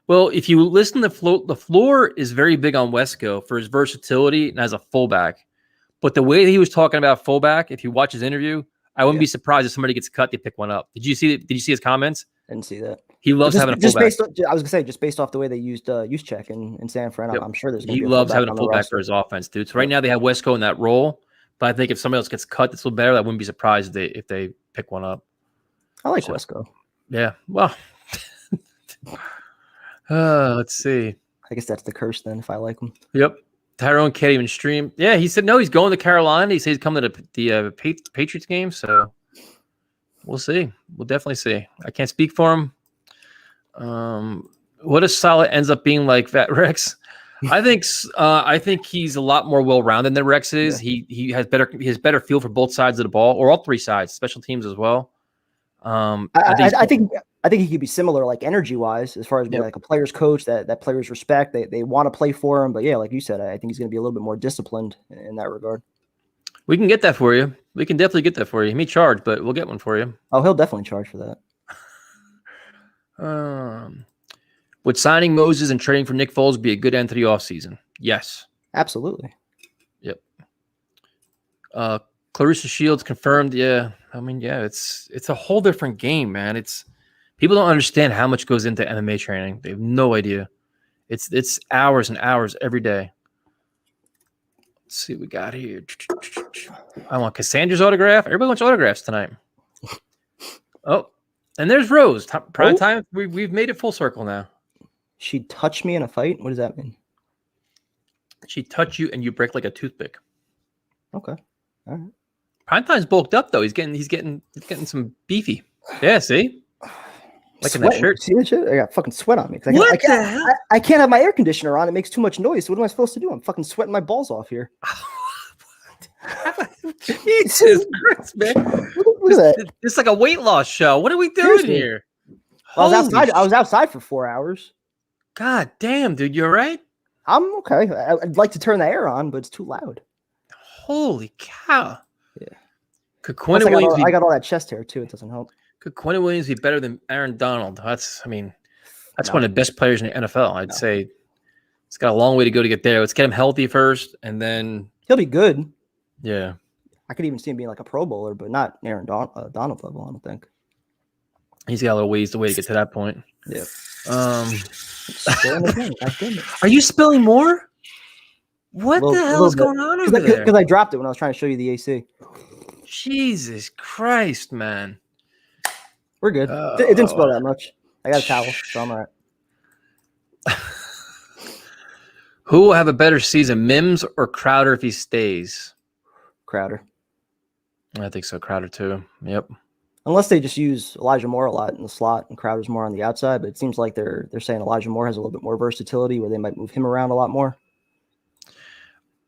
Speaker 1: Well, if you listen to the floor is very big on Wesco for his versatility and as a fullback. But the way that he was talking about fullback, if you watch his interview, I wouldn't be surprised if somebody gets cut, they pick one up. Did you see his comments?
Speaker 2: I didn't see that.
Speaker 1: He loves having a fullback.
Speaker 2: I was gonna say just based off the way they used Juszczyk in San Fran, I'm sure there's.
Speaker 1: He loves having a fullback for his offense, dude. So right now they have Wesco in that role. But I think if somebody else gets cut that's a little better, I wouldn't be surprised if they pick one up.
Speaker 2: I like Wesco.
Speaker 1: Yeah. Well, let's see.
Speaker 2: I guess that's the curse then if I like him.
Speaker 1: Yep. Tyrone can't even stream. Yeah, he said no, he's going to Carolina. He said he's coming to the Patriots game. So We'll see. We'll definitely see. I can't speak for him. What if Salah ends up being like Fat Rex? I think he's a lot more well-rounded than Rex is.
Speaker 2: Yeah.
Speaker 1: He has better feel for both sides of the ball, or all three sides, special teams as well.
Speaker 2: I think he could be similar, like energy-wise, as far as being like a player's coach that players respect. They want to play for him, but yeah, like you said, I think he's going to be a little bit more disciplined in that regard.
Speaker 1: We can get that for you. We can definitely get that for you. He may charge, but we'll get one for you.
Speaker 2: Oh, he'll definitely charge for
Speaker 1: that. Would signing Moses and trading for Nick Foles be a good end to the offseason? Yes.
Speaker 2: Absolutely.
Speaker 1: Yep. Clarissa Shields confirmed. Yeah. I mean, yeah, it's a whole different game, man. People don't understand how much goes into MMA training. They have no idea. It's hours and hours every day. Let's see what we got here. I want Cassandra's autograph. Everybody wants autographs tonight. Oh, and there's Rose. Prime time. We've made it full circle now.
Speaker 2: She'd touch me in a fight? What does that mean?
Speaker 1: She'd touch you and you break like a toothpick.
Speaker 2: Okay. All right.
Speaker 1: Primetime's bulked up though. He's getting some beefy. Yeah, see? Like in that shirt.
Speaker 2: See that shit? I got fucking sweat on me. I can't have my air conditioner on. It makes too much noise. So what am I supposed to do? I'm fucking sweating my balls off here.
Speaker 1: Jesus Christ, man.
Speaker 2: Look at that.
Speaker 1: It's like a weight loss show. What are we doing here?
Speaker 2: I was outside for 4 hours.
Speaker 1: God damn, dude. You all right?
Speaker 2: I'm okay. I'd like to turn the air on, but it's too loud.
Speaker 1: Holy cow.
Speaker 2: Yeah.
Speaker 1: Could Quinn Williams
Speaker 2: I got all that chest hair too. It doesn't help.
Speaker 1: Could Quinn Williams be better than Aaron Donald? That's one of the best players in the NFL. I'd say it's got a long way to go to get there. Let's get him healthy first, and then
Speaker 2: he'll be good.
Speaker 1: Yeah.
Speaker 2: I could even see him being like a Pro Bowler, but not Aaron Donald level, I don't think.
Speaker 1: He's got a little ways to get to that point.
Speaker 2: Yeah.
Speaker 1: Are you spilling more? What the hell is going on over there?
Speaker 2: Because I dropped it when I was trying to show you the AC.
Speaker 1: Jesus Christ, man.
Speaker 2: We're good. It didn't spill that much. I got a towel, so I'm all right.
Speaker 1: Who will have a better season, Mims or Crowder if he stays?
Speaker 2: Crowder.
Speaker 1: I think so. Crowder too. Yep.
Speaker 2: Unless they just use Elijah Moore a lot in the slot and Crowder's more on the outside, but it seems like they're saying Elijah Moore has a little bit more versatility where they might move him around a lot more.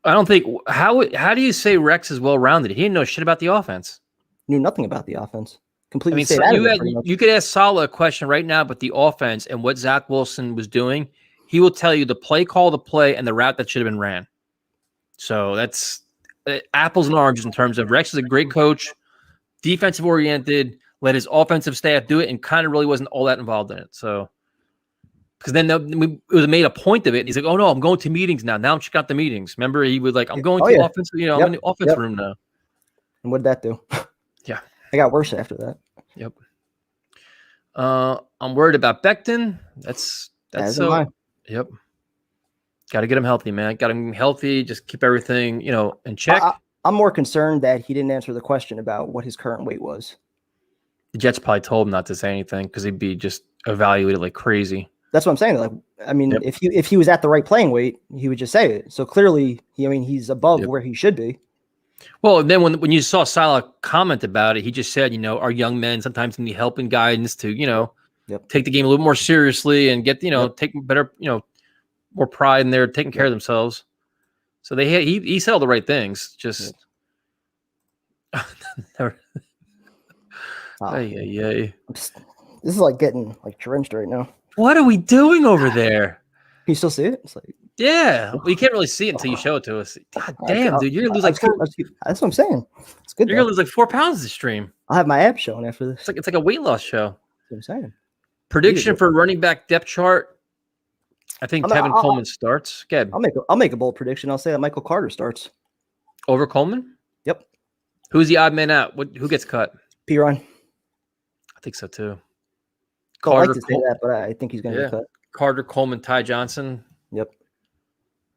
Speaker 1: I don't think how do you say Rex is well rounded? He didn't know shit about the offense.
Speaker 2: Knew nothing about the offense. Completely.
Speaker 1: You could ask Salah a question right now, but the offense and what Zach Wilson was doing, he will tell you the play call to play and the route that should have been ran. So that's apples and oranges in terms of Rex is a great coach, defensive oriented, let his offensive staff do it, and kind of really wasn't all that involved in it. So, because then it was made a point of it. And he's like, "Oh no, I'm going to meetings now. Now I'm checking out the meetings." Remember, he was like, "I'm going to the offense. I'm in the offense room now."
Speaker 2: And what did that do?
Speaker 1: Yeah,
Speaker 2: I got worse after that.
Speaker 1: Yep. I'm worried about Becton. That's so. Yep. Got to get him healthy, man. Got him healthy. Just keep everything, in check.
Speaker 2: I'm more concerned that he didn't answer the question about what his current weight was.
Speaker 1: The Jets probably told him not to say anything because he'd be just evaluated like crazy.
Speaker 2: That's what I'm saying. Like, I mean, if he was at the right playing weight, he would just say it. So clearly, he's above where he should be.
Speaker 1: Well, then when you saw Salah comment about it, he just said, our young men sometimes need help and guidance to, take the game a little more seriously and get, take better, more pride in their taking care of themselves. So he said all the right things. Just
Speaker 2: This is like getting like drenched right now.
Speaker 1: What are we doing over there?
Speaker 2: Can you still see it? It's like
Speaker 1: well, you can't really see it until you show it to us. God damn, dude, you're gonna lose like
Speaker 2: that's what I'm saying. It's good.
Speaker 1: You're gonna lose like 4 pounds this stream.
Speaker 2: I'll have my abs showing after this.
Speaker 1: It's like a weight loss show.
Speaker 2: That's what I'm saying.
Speaker 1: Prediction for running back depth chart. I think Tevin Coleman starts. Good.
Speaker 2: I'll make a bold prediction. I'll say that Michael Carter starts
Speaker 1: over Coleman.
Speaker 2: Yep.
Speaker 1: Who's the odd man out? Who gets cut?
Speaker 2: P-Ryan.
Speaker 1: I think so too.
Speaker 2: Carter, like to say that, but I think he's going to get cut.
Speaker 1: Carter, Coleman, Ty Johnson.
Speaker 2: Yep.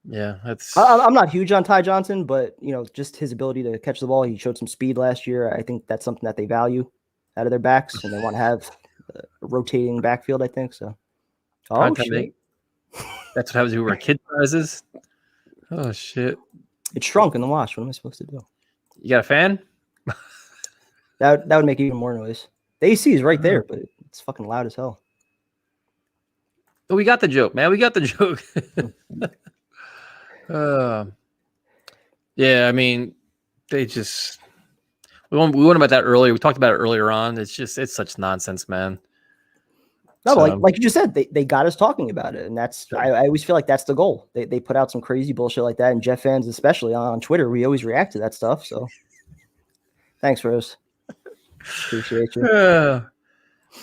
Speaker 1: Yeah, that's.
Speaker 2: I'm not huge on Ty Johnson, but just his ability to catch the ball. He showed some speed last year. I think that's something that they value out of their backs, and they want to have a rotating backfield. I think so. Oh shit.
Speaker 1: That's what happens when we were kid sizes. Oh shit!
Speaker 2: It shrunk in the wash. What am I supposed to do?
Speaker 1: You got a fan?
Speaker 2: That would make even more noise. The AC is right there, but it's fucking loud as hell.
Speaker 1: But we got the joke, man. We got the joke. Yeah, I mean, they just we went about that earlier. We talked about it earlier on. It's such nonsense, man.
Speaker 2: No,
Speaker 1: So,
Speaker 2: like you just said, they got us talking about it, and that's
Speaker 1: Sure.
Speaker 2: I always feel like that's the goal. They put out some crazy bullshit like that, and Jet fans, especially on Twitter, we always react to that stuff. So, thanks, Rose. Appreciate you.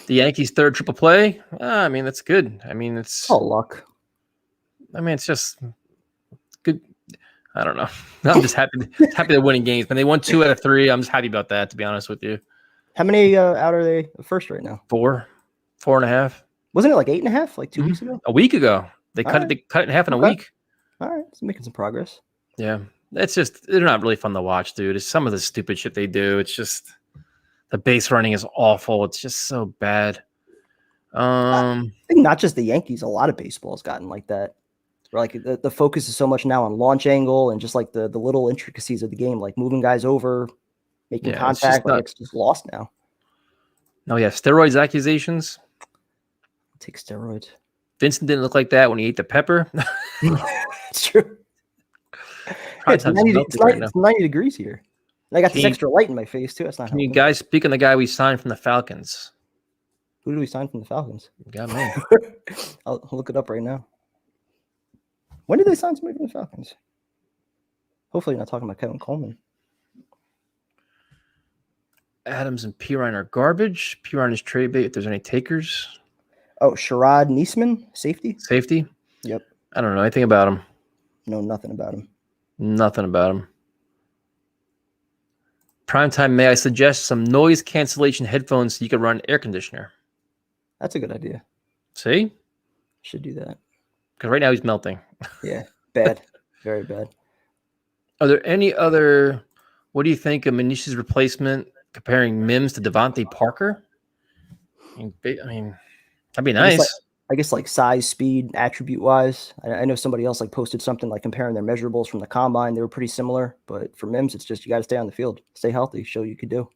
Speaker 1: the Yankees' third triple play. I mean, that's good. I mean, it's
Speaker 2: luck.
Speaker 1: I mean, it's just good. I don't know. I'm just happy they're winning games. And they won 2 out of 3. I'm just happy about that, to be honest with you.
Speaker 2: How many out are they first right now?
Speaker 1: 4.5.
Speaker 2: Wasn't it like 8.5 like 2 weeks ago?
Speaker 1: A week ago. They cut it in half in a week.
Speaker 2: All right, it's making some progress.
Speaker 1: Yeah. It's just they're not really fun to watch, dude. It's some of the stupid shit they do. It's just the base running is awful. It's just so bad.
Speaker 2: I think not just the Yankees, a lot of baseball's gotten like that. Where like the focus is so much now on launch angle and just like the little intricacies of the game, like moving guys over, making contact. It's just lost now.
Speaker 1: No, yeah, steroids accusations.
Speaker 2: Take steroids.
Speaker 1: Vincent didn't look like that when he ate the pepper.
Speaker 2: It's true. It's 90 degrees here. And I got this extra light in my face too. That's not.
Speaker 1: Can you guys speak on the guy we signed from the Falcons?
Speaker 2: Who did we sign from the Falcons?
Speaker 1: You got me.
Speaker 2: I'll look it up right now. When did they sign somebody from the Falcons? Hopefully you're not talking about Kevin Coleman.
Speaker 1: Adams and Pirine are garbage. Pirine is trade bait if there's any takers.
Speaker 2: Oh, Sherrod Niesman, safety?
Speaker 1: Safety?
Speaker 2: Yep.
Speaker 1: I don't know anything about him.
Speaker 2: Know nothing about him.
Speaker 1: Nothing about him. Primetime, may I suggest some noise cancellation headphones so you can run air conditioner?
Speaker 2: That's a good idea.
Speaker 1: See?
Speaker 2: Should do that.
Speaker 1: Because right now he's melting.
Speaker 2: Yeah, bad. Very bad.
Speaker 1: Are there any other, what do you think of Manish's replacement comparing Mims to Devontae Parker? I mean, that'd be nice.
Speaker 2: I guess like size, speed, attribute wise. I know somebody else like posted something like comparing their measurables from the combine. They were pretty similar, but for Mims, it's just you got to stay on the field, stay healthy, show you could do.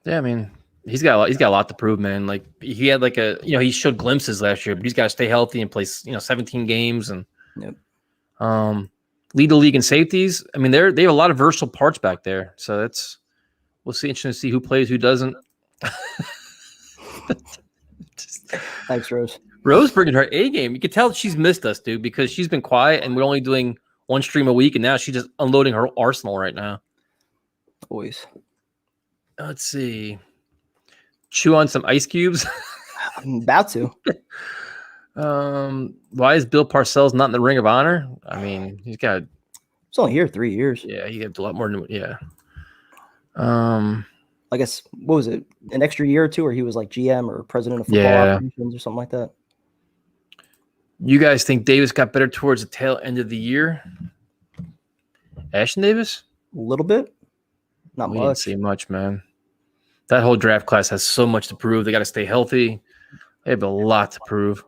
Speaker 1: Yeah, I mean, he's got a lot to prove, man. Like he had like he showed glimpses last year, but he's got to stay healthy and play 17 games and lead the league in safeties. I mean, they have a lot of versatile parts back there, so we'll see. Interesting to see who plays, who doesn't.
Speaker 2: Thanks, Rose.
Speaker 1: Rose bringing her A game. You can tell she's missed us, dude, because she's been quiet and we're only doing one stream a week, and now she's just unloading her arsenal right now.
Speaker 2: Always.
Speaker 1: Let's see. Chew on some ice cubes.
Speaker 2: I'm about to.
Speaker 1: Why is Bill Parcells not in the Ring of Honor? I mean, he's
Speaker 2: only here 3 years.
Speaker 1: Yeah, he had a lot more than
Speaker 2: I guess, what was it, an extra year or two, or he was like GM or president of football operations or something like that?
Speaker 1: You guys think Davis got better towards the tail end of the year? Ashton Davis?
Speaker 2: A little bit. Not much.
Speaker 1: Didn't see much, man. That whole draft class has so much to prove. They got to stay healthy. They have a lot to prove.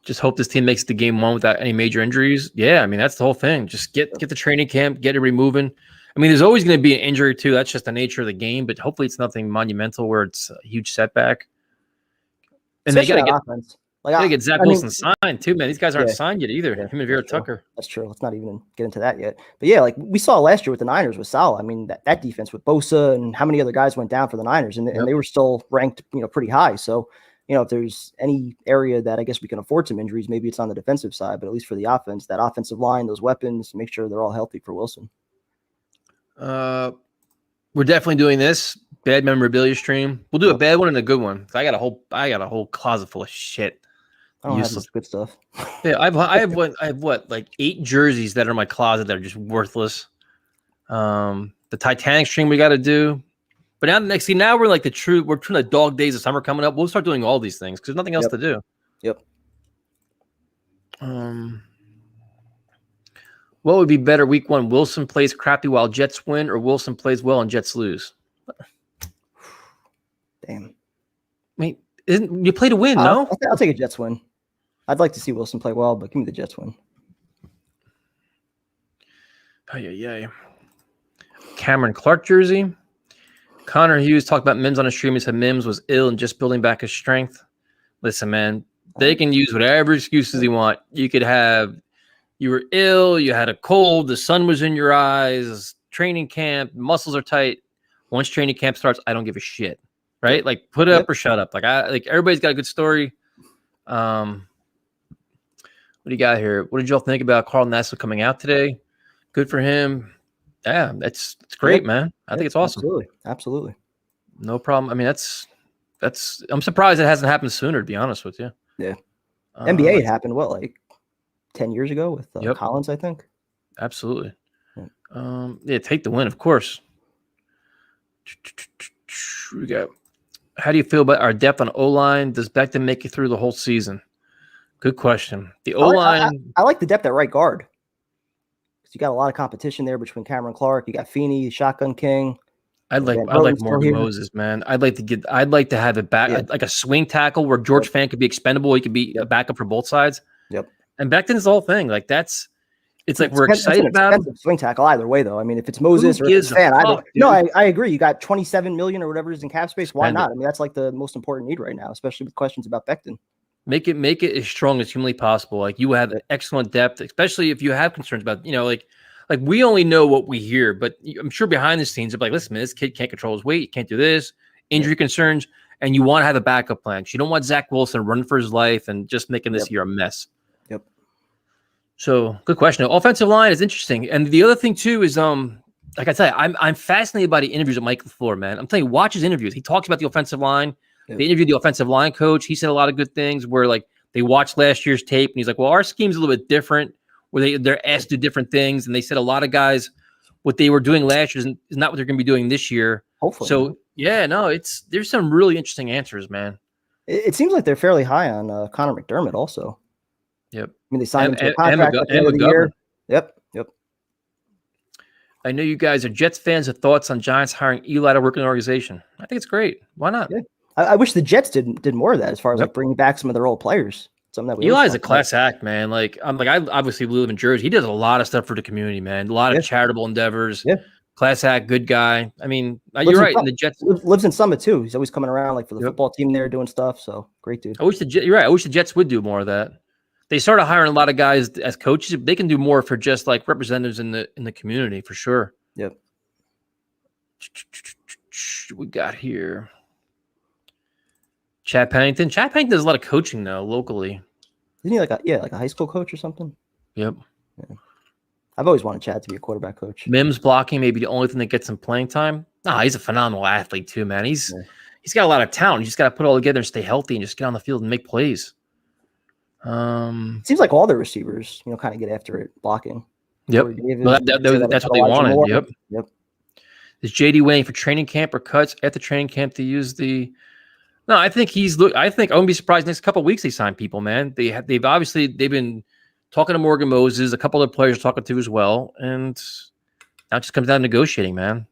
Speaker 1: Just hope this team makes it to game 1 without any major injuries. Yeah, I mean, that's the whole thing. Just get the training camp, get everybody moving. I mean, there's always going to be an injury too. That's just the nature of the game, but hopefully it's nothing monumental where it's a huge setback. And
Speaker 2: especially
Speaker 1: they got to
Speaker 2: offense.
Speaker 1: get Zach Wilson signed too, man. These guys aren't signed yet either. Him and Vera Tucker.
Speaker 2: That's true. Let's not even get into that yet. But yeah, like we saw last year with the Niners with Salah. I mean, that defense with Bosa and how many other guys went down for the Niners, and they were still ranked, pretty high. So, if there's any area that I guess we can afford some injuries, maybe it's on the defensive side, but at least for the offense, that offensive line, those weapons, make sure they're all healthy for Wilson.
Speaker 1: We're definitely doing this bad memorabilia stream. We'll do a bad one and a good one. I got a whole closet full of shit.
Speaker 2: I don't have much good stuff.
Speaker 1: Yeah, I have like 8 jerseys that are in my closet that are just worthless. The Titanic stream we got to do, but now we're like we're trying the dog days of summer coming up. We'll start doing all these things because there's nothing else to do.
Speaker 2: Yep.
Speaker 1: What would be better week 1? Wilson plays crappy while Jets win, or Wilson plays well and Jets lose?
Speaker 2: Damn.
Speaker 1: I mean, you play to win, no?
Speaker 2: I'll take a Jets win. I'd like to see Wilson play well, but give me the Jets win.
Speaker 1: Oh, yeah. Cameron Clark jersey. Connor Hughes talked about Mims on a stream. He said Mims was ill and just building back his strength. Listen, man, they can use whatever excuses they want. You could have you were ill, you had a cold, the sun was in your eyes, training camp, muscles are tight. Once training camp starts, I don't give a shit. Right?
Speaker 2: Yep.
Speaker 1: Like put it up or shut up. Like everybody's got a good story. What do you got here? What did y'all think about Carl Nassib coming out today? Good for him. Yeah, it's great, man. I think it's awesome.
Speaker 2: Absolutely.
Speaker 1: No problem. I mean, that's I'm surprised it hasn't happened sooner, to be honest with you.
Speaker 2: Yeah. NBA it happened like 10 years ago with Collins, I think.
Speaker 1: Absolutely. Yeah, take the win, of course. We got. How do you feel about our depth on O-line? Does Becton make it through the whole season? Good question. The O-line.
Speaker 2: I like the depth at right guard. You got a lot of competition there between Cameron Clark. You got Feeney, Shotgun King.
Speaker 1: I like Morgan Moses, man. I'd like to have it back like a swing tackle where George Fant could be expendable. He could be a backup for both sides.
Speaker 2: Yep. And
Speaker 1: Becton's the whole thing. Like it's like we're excited about it.
Speaker 2: Swing tackle either way, though. I mean, if it's Moses or if it's Fant, I agree. You got $27 million or whatever it is in cap space. Why not? I mean, that's like the most important need right now, especially with questions about Becton.
Speaker 1: Make it as strong as humanly possible. Like you have excellent depth, especially if you have concerns about, like we only know what we hear, but I'm sure behind the scenes, they're like, listen, man, this kid can't control his weight. He can't do this, injury concerns. And you want to have a backup plan. You don't want Zach Wilson running for his life and just making this year a mess.
Speaker 2: Yep.
Speaker 1: So good question. Offensive line is interesting. And the other thing too is, like I tell you, I'm fascinated by the interviews of Mike LaFleur, man. I'm telling you, watch his interviews. He talks about the offensive line. They interviewed the offensive line coach. He said a lot of good things where like they watched last year's tape and he's like, well, our scheme's a little bit different where they're asked to do different things. And they said a lot of guys, what they were doing last year is not what they're going to be doing this year.
Speaker 2: Hopefully.
Speaker 1: So there's some really interesting answers, man.
Speaker 2: It seems like they're fairly high on Connor McDermott also.
Speaker 1: Yep.
Speaker 2: I mean, they signed him to a contract at the end of the year. Yep.
Speaker 1: I know you guys are Jets fans. Of thoughts on Giants hiring Eli to work in the organization? I think it's great. Why not?
Speaker 2: Yeah. I wish the Jets did more of that as far as like bringing back some of their old players. Something that
Speaker 1: Eli's a class act, man. I obviously live in Jersey. He does a lot of stuff for the community, man. A lot of charitable endeavors. Yeah. Class act, good guy. I mean, you're right. The Jets
Speaker 2: lives in Summit too. He's always coming around like for the football team there doing stuff. So great dude.
Speaker 1: You're right. I wish the Jets would do more of that. They started hiring a lot of guys as coaches. They can do more for just like representatives in the community for sure.
Speaker 2: Yep.
Speaker 1: We got here. Chad Pennington. Chad Pennington does a lot of coaching though locally.
Speaker 2: Isn't he like a high school coach or something?
Speaker 1: Yep.
Speaker 2: Yeah. I've always wanted Chad to be a quarterback coach.
Speaker 1: Mims blocking maybe the only thing that gets him playing time. He's a phenomenal athlete too, man. He's got a lot of talent. You just got to put it all together and stay healthy and just get on the field and make plays.
Speaker 2: It seems like all the receivers, kind of get after it blocking.
Speaker 1: Yep. Well, that's what they wanted. Yep. Is JD waiting for training camp or cuts at the training camp to use the? No, I think I wouldn't be surprised next couple of weeks they sign people, man. They've been talking to Morgan Moses, a couple of players talking to as well, and now it just comes down to negotiating, man.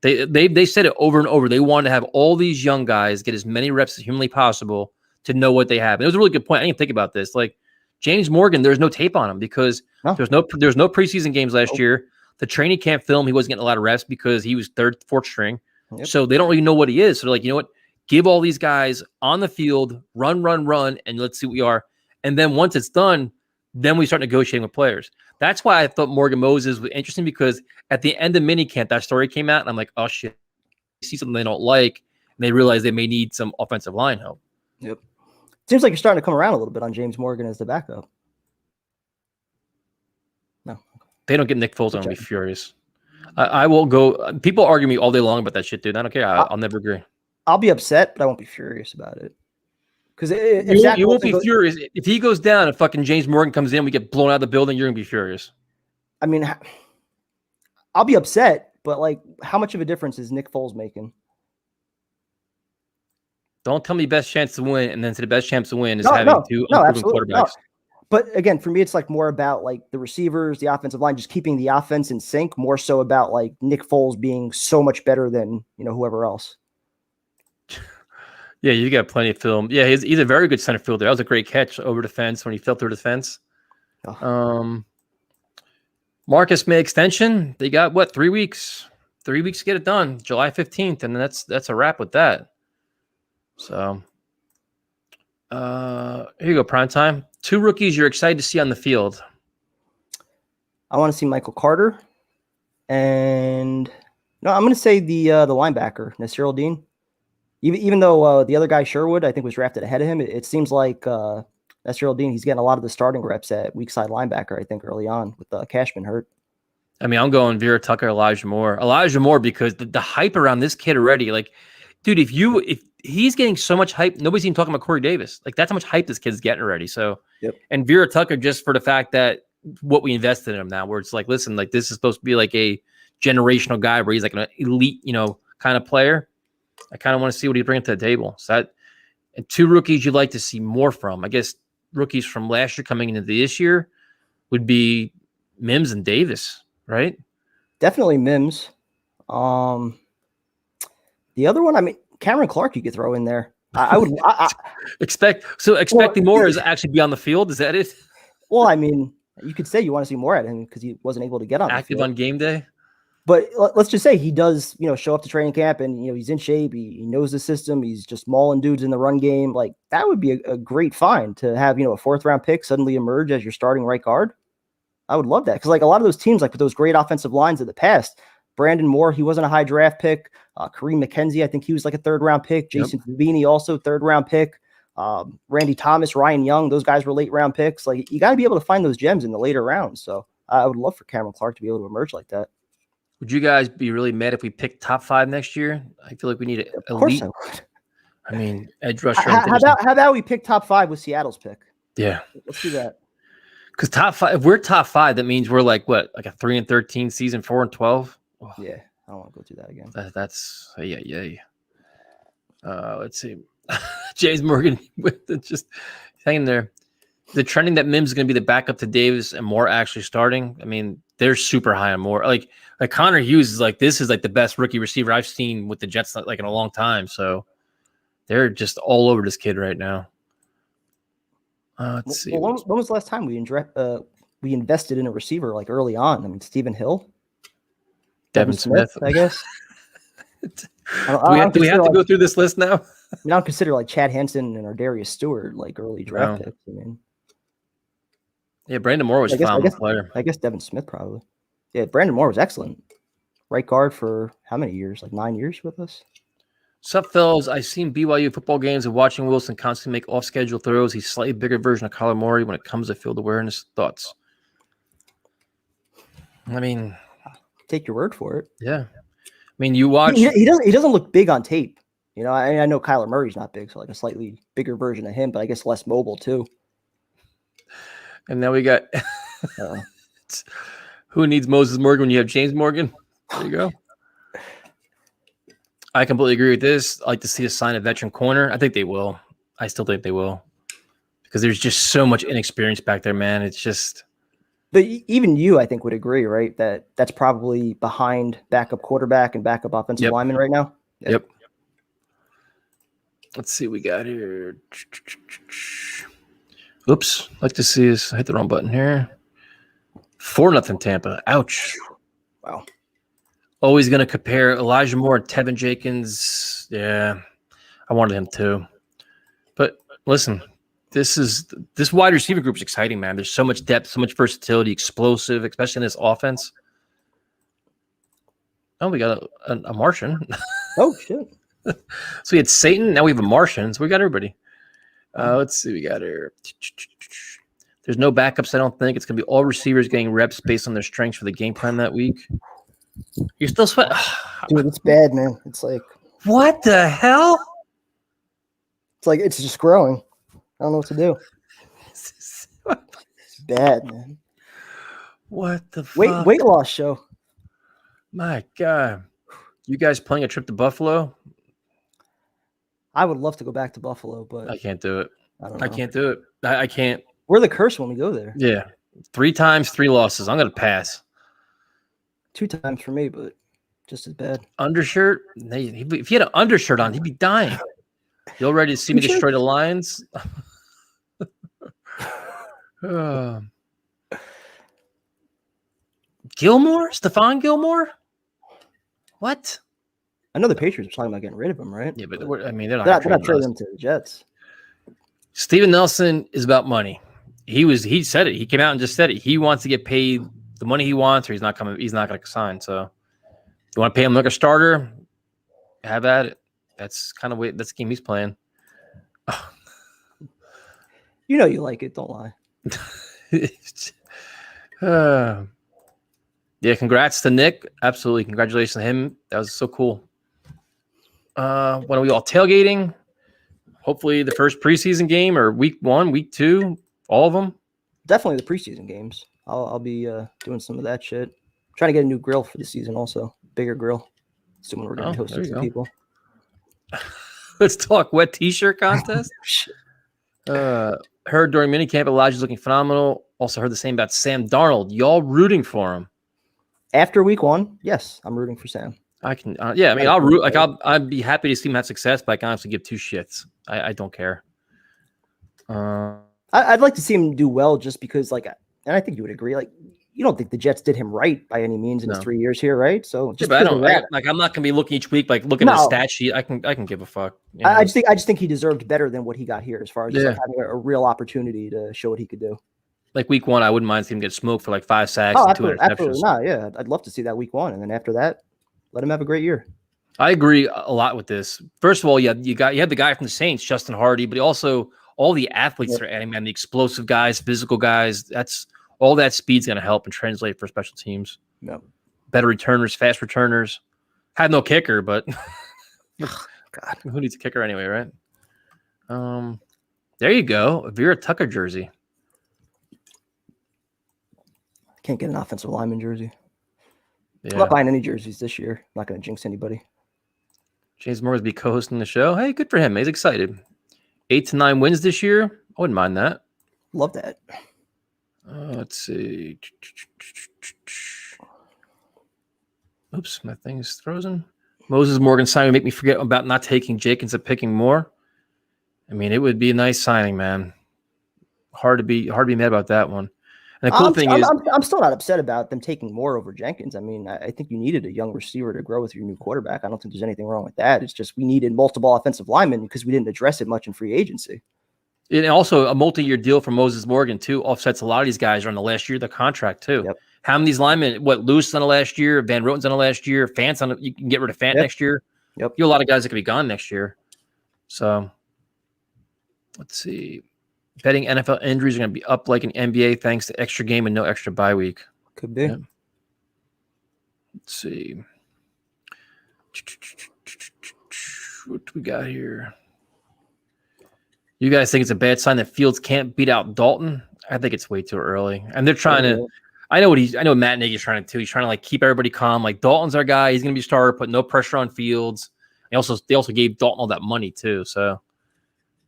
Speaker 1: They said it over and over. They wanted to have all these young guys get as many reps as humanly possible to know what they have. And it was a really good point. I didn't think about this. Like James Morgan, there's no tape on him because there's no preseason games last year. The training camp film, he wasn't getting a lot of reps because he was third, fourth string. Yep. So they don't really know what he is. So they're like, you know what? Give all these guys on the field, run, and let's see what we are. And then once it's done, then we start negotiating with players. That's why I thought Morgan Moses was interesting because at the end of minicamp, that story came out, and I'm like, oh, shit. They see something they don't like, and they realize they may need some offensive line help.
Speaker 2: Yep. Seems like you're starting to come around a little bit on James Morgan as the backup. No.
Speaker 1: They don't get Nick Foles, I'm going to be furious. I will go. People argue me all day long about that shit, dude. I don't care. I'll never agree.
Speaker 2: I'll be upset, but I won't be furious about it. Because
Speaker 1: you won't be furious if he goes down and fucking James Morgan comes in, we get blown out of the building. You're gonna be furious.
Speaker 2: I mean, I'll be upset, but like, how much of a difference is Nick Foles making?
Speaker 1: Don't tell me best chance to win, and then say the best chance to win is having two unproven quarterbacks. No.
Speaker 2: But again, for me, it's like more about like the receivers, the offensive line, just keeping the offense in sync. More so about like Nick Foles being so much better than whoever else.
Speaker 1: Yeah, you got plenty of film. Yeah, he's a very good center fielder. That was a great catch over the fence when he fell through the fence.
Speaker 2: Oh.
Speaker 1: Marcus May extension. They got 3 weeks. 3 weeks to get it done, July 15th, and that's a wrap with that. So here you go, prime time. 2 rookies you're excited to see on the field.
Speaker 2: I want to see Michael Carter, and no, I'm going to say the linebacker, Nasir Al-Din. Even though the other guy, Sherwood, I think was drafted ahead of him, it seems like Nasir Al-Din, he's getting a lot of the starting reps at weak side linebacker, I think, early on with Cashman hurt.
Speaker 1: I mean, I'm going Vera Tucker, Elijah Moore, because the hype around this kid already, like, dude, if he's getting so much hype, nobody's even talking about Corey Davis. Like, that's how much hype this kid's getting already. So,
Speaker 2: yep. And
Speaker 1: Vera Tucker, just for the fact that what we invested in him now, where it's like, listen, like, this is supposed to be like a generational guy where he's like an elite, kind of player. I kind of want to see what he's bringing to the table. So and 2 rookies you'd like to see more from. I guess rookies from last year coming into this year would be Mims and Davis, right?
Speaker 2: Definitely Mims. The other one, I mean, Cameron Clark, you could throw in there. I would
Speaker 1: expecting more is actually be on the field. Is that it?
Speaker 2: Well, I mean, you could say you want to see more at him because he wasn't able to get on
Speaker 1: active on game day.
Speaker 2: But let's just say he does, show up to training camp and, he's in shape. He knows the system. He's just mauling dudes in the run game. Like, that would be a great find to have, a 4th round pick suddenly emerge as your starting right guard. I would love that. Because, like, a lot of those teams, like with those great offensive lines of the past, Brandon Moore, he wasn't a high draft pick. Kareem McKenzie, I think he was like a 3rd round pick. Jason Fabini, also 3rd round pick. Randy Thomas, Ryan Young, those guys were late round picks. Like, you got to be able to find those gems in the later rounds. So I would love for Cameron Clark to be able to emerge like that.
Speaker 1: Would you guys be really mad if we picked top 5 next year? I feel like we need an elite.
Speaker 2: Of course I would.
Speaker 1: I mean, edge rusher.
Speaker 2: How about we pick top 5 with Seattle's pick?
Speaker 1: Yeah.
Speaker 2: Let's do that.
Speaker 1: Because top 5, if we're top 5, that means we're like what? Like a 3-13 season, 4-12?
Speaker 2: Oh. Yeah. I don't want to go through that again.
Speaker 1: That's yeah. Let's see. James Morgan just hanging there. The trending that Mims is going to be the backup to Davis and Moore actually starting. I mean, they're super high on Moore. Like Connor Hughes is like, this is like the best rookie receiver I've seen with the Jets like in a long time. So they're just all over this kid right now. Let's see.
Speaker 2: When was the last time we invested in a receiver like early on? I mean, Stephen Hill,
Speaker 1: Devin Smith,
Speaker 2: I guess.
Speaker 1: Do we have to go through this list now?
Speaker 2: I don't consider like Chad Hansen and Darius Stewart like early draft picks. I mean,
Speaker 1: yeah, Brandon Moore was a phenomenal player.
Speaker 2: I guess Devin Smith probably. Yeah, Brandon Moore was excellent. Right guard for how many years? Like 9 years with us.
Speaker 1: Sup, fellas? I've seen BYU football games and watching Wilson constantly make off-schedule throws. He's a slightly bigger version of Kyler Murray when it comes to field awareness. Thoughts? I mean,
Speaker 2: take your word for it.
Speaker 1: Yeah, I mean, you watch.
Speaker 2: He doesn't look big on tape. I know Kyler Murray's not big, so like a slightly bigger version of him, but I guess less mobile too.
Speaker 1: And now we got who needs Moses Morgan when you have James Morgan? There you go. I completely agree with this. I like to see a sign of veteran corner. I think they will. I still think they will. Because there's just so much inexperience back there, man. It's just.
Speaker 2: But even you, I think, would agree, right? That's probably behind backup quarterback and backup offensive lineman right now.
Speaker 1: Yep. Let's see what we got here. Oops. Like to see us. I hit the wrong button here. 4-0 Tampa. Ouch.
Speaker 2: Wow.
Speaker 1: Always going to compare Elijah Moore and Tevin Jenkins. Yeah, I wanted him too. But listen, this wide receiver group is exciting, man. There's so much depth, so much versatility, explosive, especially in this offense. Oh, we got a Martian.
Speaker 2: Oh, shit.
Speaker 1: So we had Satan. Now we have a Martian. So we got everybody. Let's see. We got here. There's no backups, I don't think. It's going to be all receivers getting reps based on their strengths for the game plan that week. You're still sweating.
Speaker 2: Dude, it's bad, man. It's like.
Speaker 1: What the hell?
Speaker 2: It's like it's just growing. I don't know what to do. It's bad, man.
Speaker 1: What the fuck?
Speaker 2: Weight loss show.
Speaker 1: My God. You guys playing a trip to Buffalo?
Speaker 2: I would love to go back to Buffalo, but
Speaker 1: I can't do it.
Speaker 2: I
Speaker 1: can't do it. I can't.
Speaker 2: We're the curse when we go there.
Speaker 1: Yeah. 3 times, 3 losses. I'm going to pass.
Speaker 2: 2 times for me, but just as bad.
Speaker 1: Undershirt? If he had an undershirt on, he'd be dying. You all ready to see me destroy the Lions? Gilmore? Stephon Gilmore? What?
Speaker 2: I know the Patriots are talking about getting rid of him, right?
Speaker 1: Yeah, but they're not
Speaker 2: they're
Speaker 1: going
Speaker 2: not
Speaker 1: to
Speaker 2: trading him to the Jets.
Speaker 1: Steven Nelson is about money. He said it. He came out and just said it. He wants to get paid the money he wants, or he's not coming. He's not going to sign. So, if you want to pay him like a starter, have at it. That's kind of that's the game he's playing.
Speaker 2: You know you like it. Don't lie.
Speaker 1: Yeah, congrats to Nick. Absolutely, congratulations to him. That was so cool. When are we all tailgating? Hopefully, the first preseason game or week 1, week 2, all of them.
Speaker 2: Definitely the preseason games. I'll be doing some of that shit. Trying to get a new grill for the season, also bigger grill. Assuming we're going to be hosting some people.
Speaker 1: Let's talk wet T-shirt contest. Heard during minicamp, Elijah's looking phenomenal. Also heard the same about Sam Darnold. Y'all rooting for him?
Speaker 2: After week 1, yes, I'm rooting for Sam.
Speaker 1: I can, yeah. I mean, I'll root. Like, I'd be happy to see him have success, but I can honestly give 2 shits. I don't care.
Speaker 2: I'd like to see him do well, just because, like, and I think you would agree. Like, you don't think the Jets did him right by any means in his 3 years here, right? So, just
Speaker 1: yeah, but I'm not gonna be looking each week, like looking at the stat sheet. I can give a fuck. You know?
Speaker 2: I just think he deserved better than what he got here, as far as just like having a real opportunity to show what he could do.
Speaker 1: Like week 1, I wouldn't mind seeing him get smoked for like 5 sacks and 2 interceptions.
Speaker 2: Absolutely not. Yeah, I'd love to see that week 1, and then after that, let him have a great year.
Speaker 1: I agree a lot with this. First of all, you had the guy from the Saints, Justin Hardy, but also all the athletes that are adding, man, the explosive guys, physical guys. That's all that speed's going to help and translate for special teams.
Speaker 2: Yep.
Speaker 1: Better returners, fast returners. Had no kicker, but
Speaker 2: God,
Speaker 1: who needs a kicker anyway, right? There you go, a Vera Tucker jersey.
Speaker 2: Can't get an offensive lineman jersey.
Speaker 1: Yeah.
Speaker 2: I'm not buying any jerseys this year. I'm not going to jinx anybody.
Speaker 1: James Moore will be co-hosting the show. Hey, good for him. He's excited. 8 to 9 wins this year. I wouldn't mind that.
Speaker 2: Love that.
Speaker 1: Let's see. Oops, my thing is frozen. Moses Morgan signing would make me forget about not taking Jake instead of picking Moore. I mean, it would be a nice signing, man. Hard to be mad about that one. And the cool thing is,
Speaker 2: I'm still not upset about them taking Moore over Jenkins. I mean, I think you needed a young receiver to grow with your new quarterback. I don't think there's anything wrong with that. It's just we needed multiple offensive linemen because we didn't address it much in free agency.
Speaker 1: And also a multi-year deal for Moses Morgan too offsets a lot of these guys are on the last year of the contract too.
Speaker 2: Yep.
Speaker 1: How many of these linemen? What Lewis on the last year? Van Roten's on the last year. Fant's on. You can get rid of Fant next year.
Speaker 2: Yep.
Speaker 1: You have a lot of guys that could be gone next year. So let's see. Betting NFL injuries are going to be up like an NBA thanks to extra game and no extra bye week.
Speaker 2: Could be.
Speaker 1: Yeah. Let's see. What do we got here? You guys think it's a bad sign that Fields can't beat out Dalton? I think it's way too early. And they're trying to I know what Matt Nagy's trying to do. He's trying to like keep everybody calm. Like Dalton's our guy. He's going to be starter, put no pressure on Fields. They also gave Dalton all that money too. So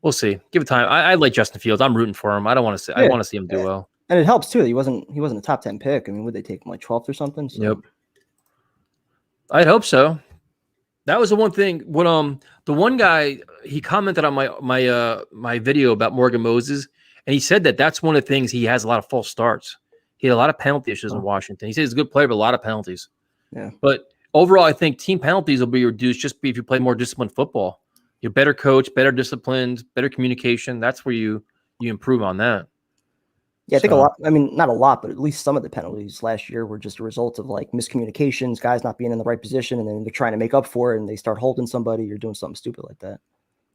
Speaker 1: we'll see. Give it time. I like Justin Fields. I'm rooting for him. I want to see him do well.
Speaker 2: And it helps too. He wasn't a top 10 pick. I mean, would they take him like 12th or something? So.
Speaker 1: Yep. I'd hope so. That was the one thing. When the one guy he commented on my video about Morgan Moses, and he said that's one of the things he has a lot of false starts. He had a lot of penalty issues in Washington. He said he's a good player, but a lot of penalties. Yeah. But overall, I think team penalties will be reduced just if you play more disciplined football. You're better coach, better disciplined, better communication. That's where you improve on that.
Speaker 2: Yeah, I think a lot. I mean, not a lot, but at least some of the penalties last year were just a result of like miscommunications, guys not being in the right position, and then they're trying to make up for it, and they start holding somebody or doing something stupid like that.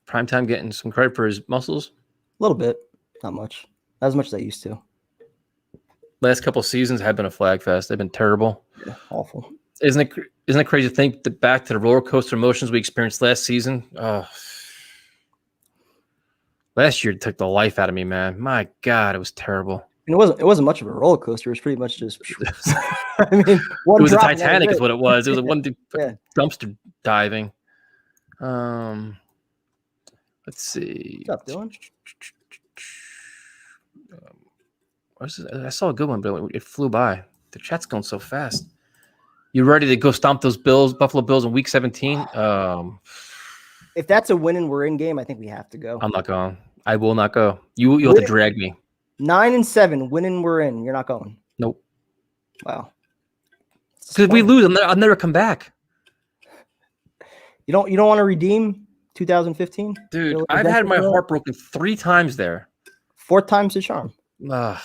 Speaker 1: Primetime getting some credit for his muscles?
Speaker 2: A little bit. Not much. Not as much as I used to.
Speaker 1: Last couple of seasons have been a flag fest. They've been terrible.
Speaker 2: Yeah, awful.
Speaker 1: Isn't it crazy to think that back to the roller coaster emotions we experienced last season? Last year took the life out of me, man. My God, it was terrible.
Speaker 2: And it wasn't much of a roller coaster. It was pretty much just. I mean,
Speaker 1: it was a Titanic, is what it was. It was a one dumpster diving. Let's see.
Speaker 2: What's up, Dylan?
Speaker 1: I saw a good one, but it flew by. The chat's going so fast. You ready to go stomp those Buffalo Bills in Week 17?
Speaker 2: If that's a win and we're in game, I think we have to go.
Speaker 1: I'm not going. I will not go. You'll have to drag me.
Speaker 2: 9-7, win and we're in. You're not going.
Speaker 1: Nope.
Speaker 2: Wow.
Speaker 1: Because if we lose, I'll never come back.
Speaker 2: You don't want to redeem 2015?
Speaker 1: Dude, I've had my heart broken 3 times there.
Speaker 2: 4th time's the charm.
Speaker 1: I'm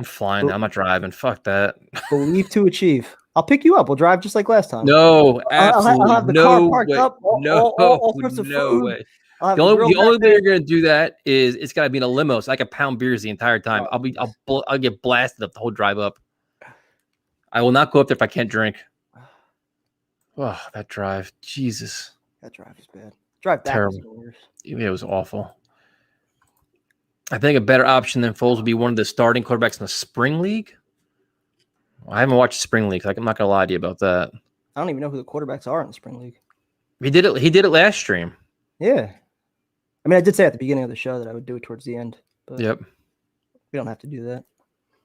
Speaker 1: flying now. I'm not driving. Fuck that.
Speaker 2: Believe to achieve. I'll pick you up. We'll drive just like last time.
Speaker 1: No, absolutely.
Speaker 2: I'll have the car parked up. All sorts of food.
Speaker 1: Way. The only way you're gonna do that is it's gotta be in a limo, so I can pound beers the entire time. I'll get blasted up the whole drive up. I will not go up there if I can't drink. Oh, that drive, Jesus.
Speaker 2: That drive is bad. Drive back.
Speaker 1: Terrible. It was awful. I think a better option than Foles would be one of the starting quarterbacks in the spring league. I haven't watched spring league. I'm not gonna lie to you about that.
Speaker 2: I don't even know who the quarterbacks are in the spring league.
Speaker 1: He did it last stream.
Speaker 2: Yeah. I mean, I did say at the beginning of the show that I would do it towards the end. But
Speaker 1: yep.
Speaker 2: We don't have to do that.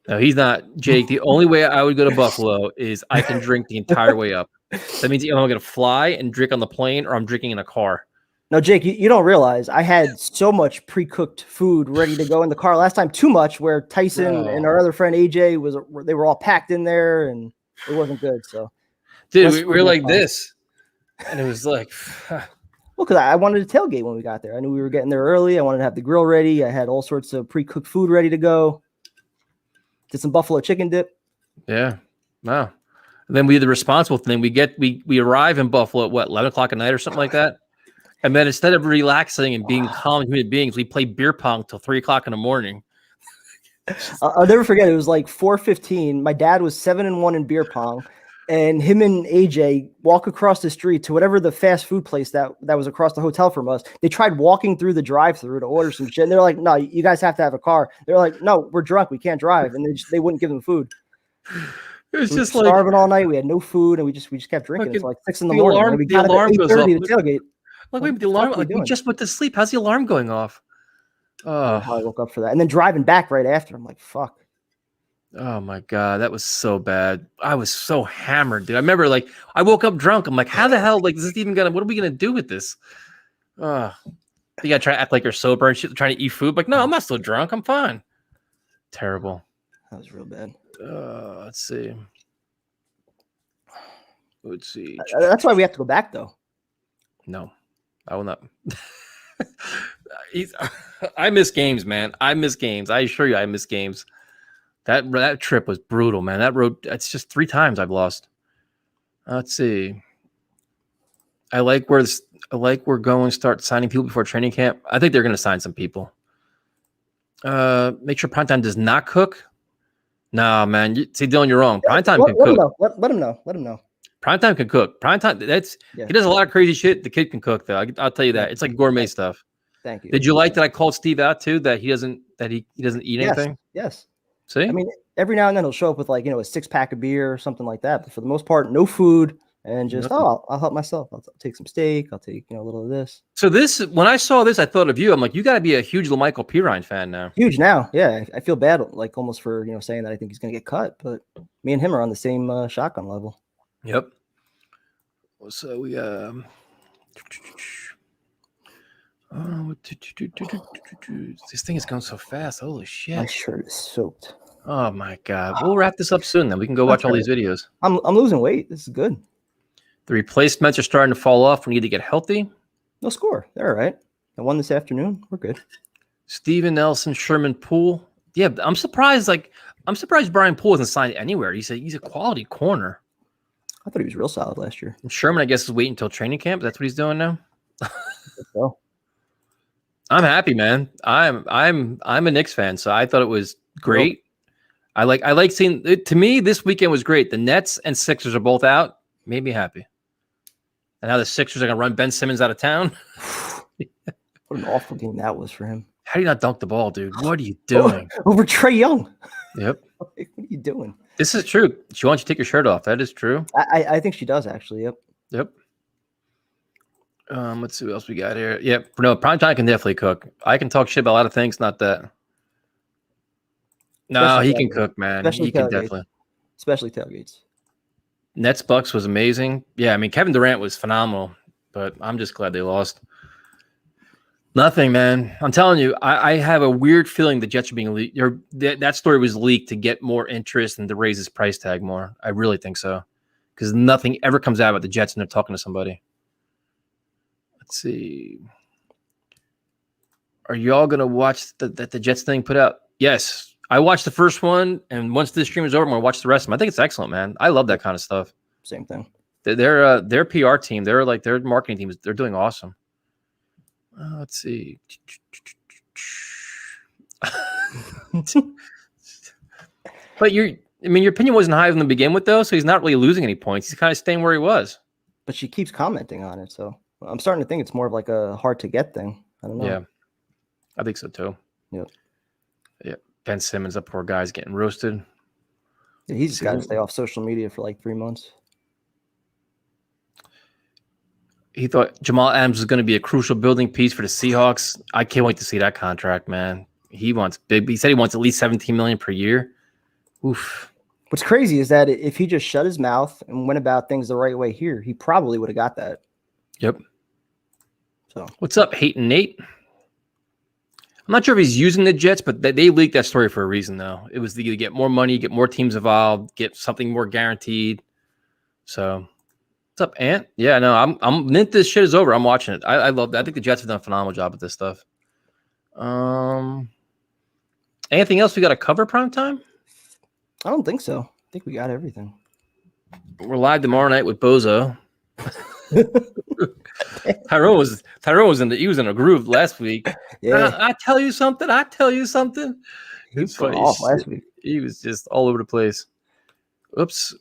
Speaker 1: No, he's not. Jake, the only way I would go to Buffalo is I can drink the entire way up. That means either I'm going to fly and drink on the plane or I'm drinking in a car.
Speaker 2: No, Jake, you don't realize I had so much pre-cooked food ready to go in the car last time, too much, where Tyson and our other friend AJ they were all packed in there and it wasn't good. So,
Speaker 1: dude, we were like this, and it was like,
Speaker 2: well, because I wanted to tailgate when we got there. I knew we were getting there early. I wanted to have the grill ready. I had all sorts of pre-cooked food ready to go. Did some buffalo chicken dip.
Speaker 1: Yeah, wow. And then we did the responsible thing. We arrive in Buffalo at 11 o'clock at night or something like that. And then instead of relaxing and being calm human beings, we play beer pong till 3 o'clock in the morning.
Speaker 2: I'll never forget. It was like 4:15. My dad was 7-1 in beer pong, and him and AJ walk across the street to whatever the fast food place that was across the hotel from us. They tried walking through the drive-through to order some shit. And they're like, "No, you guys have to have a car." They're like, "No, we're drunk. We can't drive." And they wouldn't give them food.
Speaker 1: It was just
Speaker 2: like starving all night. We had no food, and we just kept drinking. It's like 6 in the morning. We got
Speaker 1: alarm goes off.
Speaker 2: To tailgate.
Speaker 1: Like, wait, the alarm. Like, we just went to sleep. How's the alarm going off?
Speaker 2: I woke up for that, and then driving back right after. I'm like, fuck.
Speaker 1: Oh my god, that was so bad. I was so hammered, dude. I remember, like, I woke up drunk. I'm like, how the hell? Like, is this even gonna? What are we gonna do with this? You gotta try to act like you're sober and shit, trying to eat food. Like, no, I'm not still drunk. I'm fine. Terrible.
Speaker 2: That was real bad.
Speaker 1: Let's see.
Speaker 2: That's why we have to go back, though.
Speaker 1: No, I will not. I miss games, man. I miss games. I assure you, I miss games. That trip was brutal, man. That road, it's just 3 times I've lost. Let's see. I like we're going to start signing people before training camp. I think they're going to sign some people. Make sure Primetime does not cook. Nah, man. See, Dylan, you're wrong. Primetime can cook.
Speaker 2: Let him know.
Speaker 1: Primetime can cook. Primetime, he does a lot of crazy shit. The kid can cook, though. I'll tell you that. It's like gourmet stuff.
Speaker 2: Thank you.
Speaker 1: Did you like that I called Steve out too? That he doesn't eat anything?
Speaker 2: Yes.
Speaker 1: See?
Speaker 2: I mean, every now and then he'll show up with, like, a 6-pack of beer or something like that. But for the most part, no food and just I'll help myself. I'll take some steak. I'll take a little of this. So
Speaker 1: when I saw this, I thought of you. I'm like, you got to be a huge LaMichael Pirine fan now.
Speaker 2: Huge now, yeah. I feel bad, like, almost for saying that I think he's going to get cut, but me and him are on the same shotgun level.
Speaker 1: Yep. So we this thing is going so fast. Holy shit!
Speaker 2: My shirt is soaked.
Speaker 1: Oh my god. We'll wrap this up soon. Then we can go watch all these videos.
Speaker 2: I'm losing weight. This is good.
Speaker 1: The replacements are starting to fall off. We need to get healthy.
Speaker 2: No score. They're all right. I won this afternoon. We're good.
Speaker 1: Steven Nelson, Sherman Poole. Yeah, I'm surprised. I'm surprised Brian Poole isn't signed anywhere. He's a quality corner.
Speaker 2: I thought he was real solid last year.
Speaker 1: And Sherman, I guess, is waiting until training camp. That's what he's doing now.
Speaker 2: So.
Speaker 1: I'm happy, man. I'm a Knicks fan, so I thought it was great. I like seeing it. To me, this weekend was great. The Nets and Sixers are both out. Made me happy. And now the Sixers are gonna run Ben Simmons out of town.
Speaker 2: What an awful game that was for him.
Speaker 1: How do you not dunk the ball, dude? What are you doing?
Speaker 2: Over Trae Young.
Speaker 1: Yep.
Speaker 2: What are you doing?
Speaker 1: This is true. She wants you to take your shirt off. That is true.
Speaker 2: I think she does, actually.
Speaker 1: Yep. Let's see what else we got here. Yep. No, Primetime can definitely cook. I can talk shit about a lot of things, not that. No, especially he can cook, man. He can definitely.
Speaker 2: Especially tailgates.
Speaker 1: Nets Bucks was amazing. Yeah, I mean, Kevin Durant was phenomenal, but I'm just glad they lost. Nothing, man. I'm telling you, I have a weird feeling the Jets are being leaked. That story was leaked to get more interest and to raise his price tag more. I really think so. because nothing ever comes out about the Jets and they're talking to somebody. Let's see. Are you all gonna watch the Jets thing put out? Yes, I watched the first one, and once this stream is over, I'm gonna watch the rest of them. I think it's excellent, man. I love that kind of stuff.
Speaker 2: Same thing.
Speaker 1: Their PR team, their marketing team, they're doing awesome. Let's see. But your opinion wasn't high from the begin with, though, so he's not really losing any points. He's kind of staying where he was.
Speaker 2: But she keeps commenting on it, so I'm starting to think it's more of like a hard to get thing. I don't know.
Speaker 1: Yeah, I think so too.
Speaker 2: Yep.
Speaker 1: Yeah. Ben Simmons, that poor guy's getting roasted.
Speaker 2: Yeah, he's just got to stay off social media for like 3 months.
Speaker 1: He thought Jamal Adams was going to be a crucial building piece for the Seahawks. I can't wait to see that contract, man. He said he wants at least $17 million per year. Oof.
Speaker 2: What's crazy is that if he just shut his mouth and went about things the right way here, he probably would have got that.
Speaker 1: Yep.
Speaker 2: So
Speaker 1: what's up, Hayton Nate? I'm not sure if he's using the Jets, but they leaked that story for a reason, though. It was to get more money, get more teams involved, get something more guaranteed. So, what's up, Ant? Yeah, no, I'm this shit is over. I'm watching it. I love that. I think the Jets have done a phenomenal job with this stuff. Anything else we got to cover prime time?
Speaker 2: I don't think so. I think we got everything.
Speaker 1: We're live tomorrow night with Bozo. Tyrone was in a groove last week.
Speaker 2: Yeah,
Speaker 1: I tell you something.
Speaker 2: he was going off last week.
Speaker 1: He was just all over the place. Oops.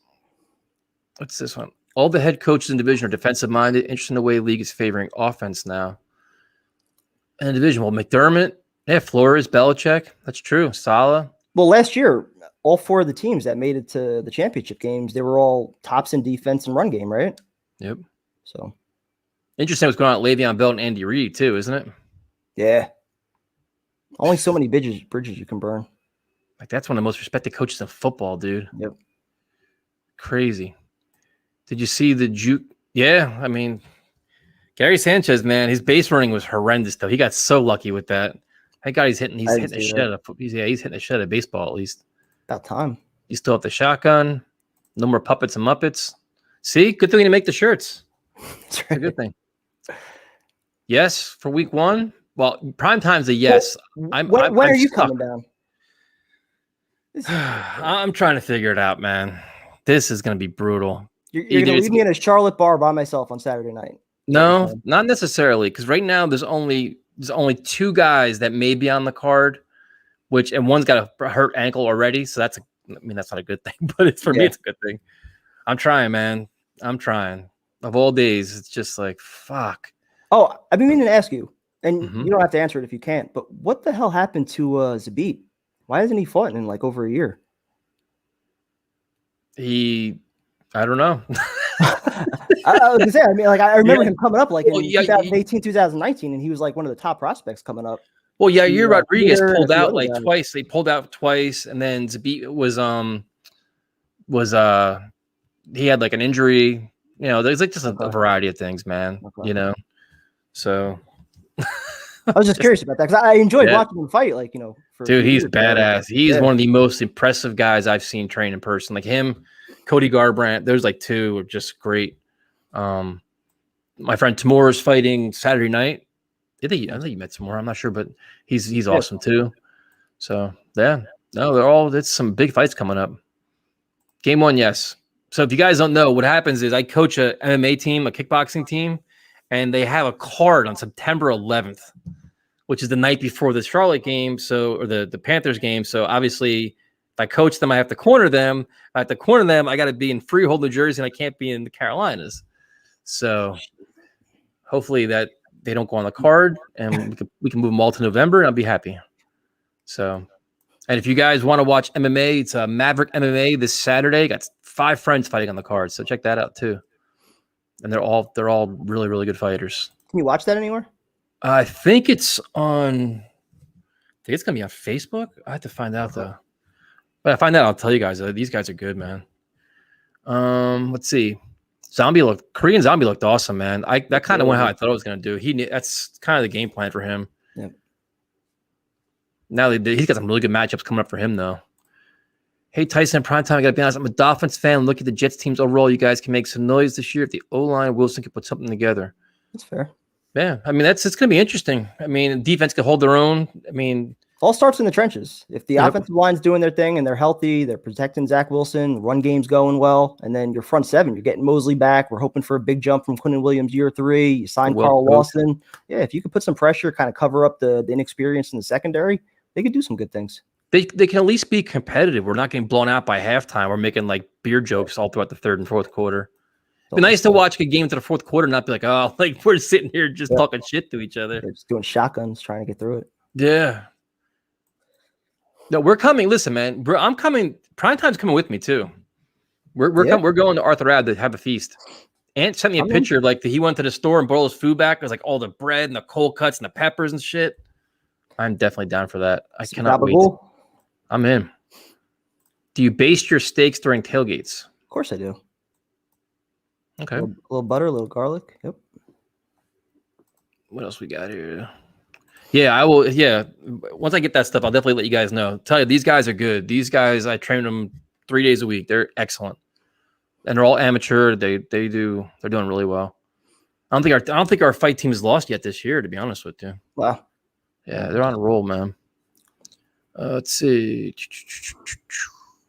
Speaker 1: What's this one? All the head coaches in division are defensive minded. Interesting the way the league is favoring offense now. In the division, well, McDermott, Flores, Belichick. That's true. Saleh.
Speaker 2: Well, last year, all 4 of the teams that made it to the championship games, they were all tops in defense and run game, right?
Speaker 1: Yep.
Speaker 2: So
Speaker 1: interesting what's going on with Le'Veon Bell and Andy Reid too, isn't it?
Speaker 2: Yeah. Only so many bridges you can burn.
Speaker 1: Like that's one of the most respected coaches in football, dude.
Speaker 2: Yep.
Speaker 1: Crazy. Did you see the juke? Yeah, I mean, Gary Sanchez, man, his base running was horrendous though. He got so lucky with that. That guy, he's hitting the shit out of baseball at least.
Speaker 2: About time.
Speaker 1: You still have the shotgun. No more puppets and muppets. See, good thing to make the shirts.
Speaker 2: That's right.
Speaker 1: It's a good thing. Yes, for week 1. Well, prime time's a yes.
Speaker 2: When are you coming down?
Speaker 1: I'm trying to figure it out, man. This is going to be brutal.
Speaker 2: You're going to leave me in a Charlotte bar by myself on Saturday night.
Speaker 1: No, not necessarily, because right now there's only 2 guys that may be on the card, and one's got a hurt ankle already. So that's not a good thing, but for me, it's a good thing. I'm trying, man. I'm trying. Of all days, it's just like, fuck.
Speaker 2: Oh, I've been meaning to ask you, and you don't have to answer it if you can't, but what the hell happened to Zabit? Why hasn't he fought in like over a year?
Speaker 1: I don't know.
Speaker 2: I was gonna say, I remember him coming up like in 2018, 2019, and he was like one of the top prospects coming up.
Speaker 1: Well, Yair Rodriguez pulled out like twice. They pulled out twice, and then Zabit he had like an injury. There's like just a variety of things, man. Okay. So
Speaker 2: I was just curious about that because I enjoyed watching him fight.
Speaker 1: Dude, he's badass. He's one of the most impressive guys I've seen train in person. Like him, Cody Garbrandt. There's like 2 are just great. My friend Timur is fighting Saturday night. I think you met Timur. I'm not sure, but he's awesome too. So yeah, no, there's some big fights coming up. Game 1, yes. So if you guys don't know, what happens is I coach a MMA team, a kickboxing team, and they have a card on September 11th, which is the night before the Charlotte game, or the Panthers game. So obviously, if I coach them, I have to corner them. If I have to corner them, I got to be in Freehold, New Jersey, and I can't be in the Carolinas. So hopefully that they don't go on the card, and we can move them all to November, and I'll be happy. So, and if you guys want to watch MMA, it's Maverick MMA this Saturday. Got 5 friends fighting on the card, so check that out too. And they're all really, really good fighters.
Speaker 2: Can you watch that anywhere?
Speaker 1: I think it's on. I think it's gonna be on Facebook. I have to find out though. But I find out, I'll tell you guys. These guys are good, man. Let's see. Korean Zombie looked awesome, man. That kind of went how I thought it was gonna do. That's kind of the game plan for him.
Speaker 2: Yeah.
Speaker 1: Now he's got some really good matchups coming up for him though. Hey, Tyson, primetime, I got to be honest. I'm a Dolphins fan. Look at the Jets teams overall. You guys can make some noise this year if the O-line Wilson can put something together.
Speaker 2: That's fair.
Speaker 1: Yeah, I mean, it's going to be interesting. I mean, defense can hold their own. I mean,
Speaker 2: all starts in the trenches. If the offensive line's doing their thing and they're healthy, they're protecting Zach Wilson, run game's going well, and then your front seven, you're getting Mosley back. We're hoping for a big jump from Quinnen Williams year 3. You signed Carl Lawson. Yeah, if you could put some pressure, kind of cover up the inexperience in the secondary, they could do some good things.
Speaker 1: They can at least be competitive. We're not getting blown out by halftime. We're making like beer jokes all throughout the third and fourth quarter. It'd be nice to watch a game to the fourth quarter, not be like, oh, like we're sitting here just talking shit to each other.
Speaker 2: They're just doing shotguns, trying to get through it.
Speaker 1: Yeah. No, we're coming. Listen, man, I'm coming. Primetime's coming with me too. We're going to Arthur Ave to have a feast. Ant sent me a picture of like he went to the store and brought his food back. It was like all the bread and the cold cuts and the peppers and shit. I'm definitely down for that. I cannot wait. I'm in. Do you baste your steaks during tailgates?
Speaker 2: Of course I do.
Speaker 1: Okay.
Speaker 2: A little butter, a little garlic. Yep.
Speaker 1: What else we got here? Yeah, I will. Yeah. Once I get that stuff, I'll definitely let you guys know. Tell you, these guys are good. These guys, I train them 3 days a week. They're excellent. And they're all amateur. They're doing really well. I don't think our fight team has lost yet this year, to be honest with you.
Speaker 2: Wow.
Speaker 1: Yeah, they're on a roll, man. Let's see.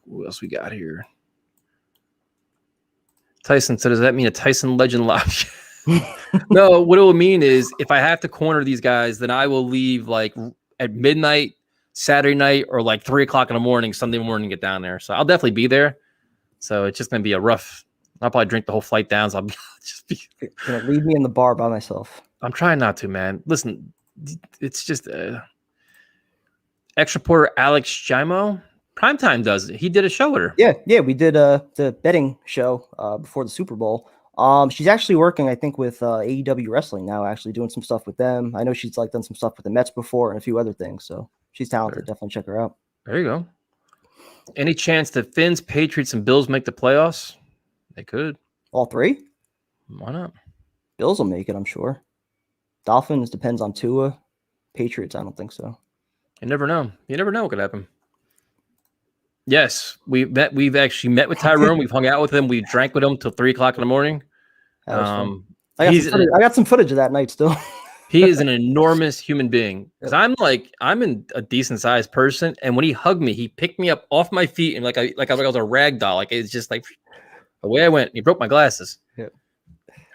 Speaker 1: What else we got here? Tyson said, does that mean a Tyson Legend live? No, what it will mean is if I have to corner these guys, then I will leave like at midnight, Saturday night, or like 3 o'clock in the morning, Sunday morning, get down there. So I'll definitely be there. So it's just going to be a rough. I'll probably drink the whole flight down. So I'll just be.
Speaker 2: You're gonna leave me in the bar by myself.
Speaker 1: I'm trying not to, man. Listen, it's just extra reporter Alex Jaimo. Primetime does it. He did a show with her.
Speaker 2: Yeah, we did the betting show before the Super Bowl. She's actually working, I think, with AEW Wrestling now, actually doing some stuff with them. I know she's like done some stuff with the Mets before and a few other things. So she's talented. Sure. Definitely check her out.
Speaker 1: There you go. Any chance the Finns, Patriots, and Bills make the playoffs? They could.
Speaker 2: All 3?
Speaker 1: Why not?
Speaker 2: Bills will make it, I'm sure. Dolphins depends on Tua. Patriots, I don't think so.
Speaker 1: You never know. You never know what could happen. Yes, we've actually met with Tyrone. We've hung out with him. We drank with him till 3 o'clock in the morning.
Speaker 2: I got some footage of that night still.
Speaker 1: He is an enormous human being. Because I'm a decent sized person, and when he hugged me, he picked me up off my feet and like I was a rag doll. Like it's just like away I went. He broke my glasses. Yeah.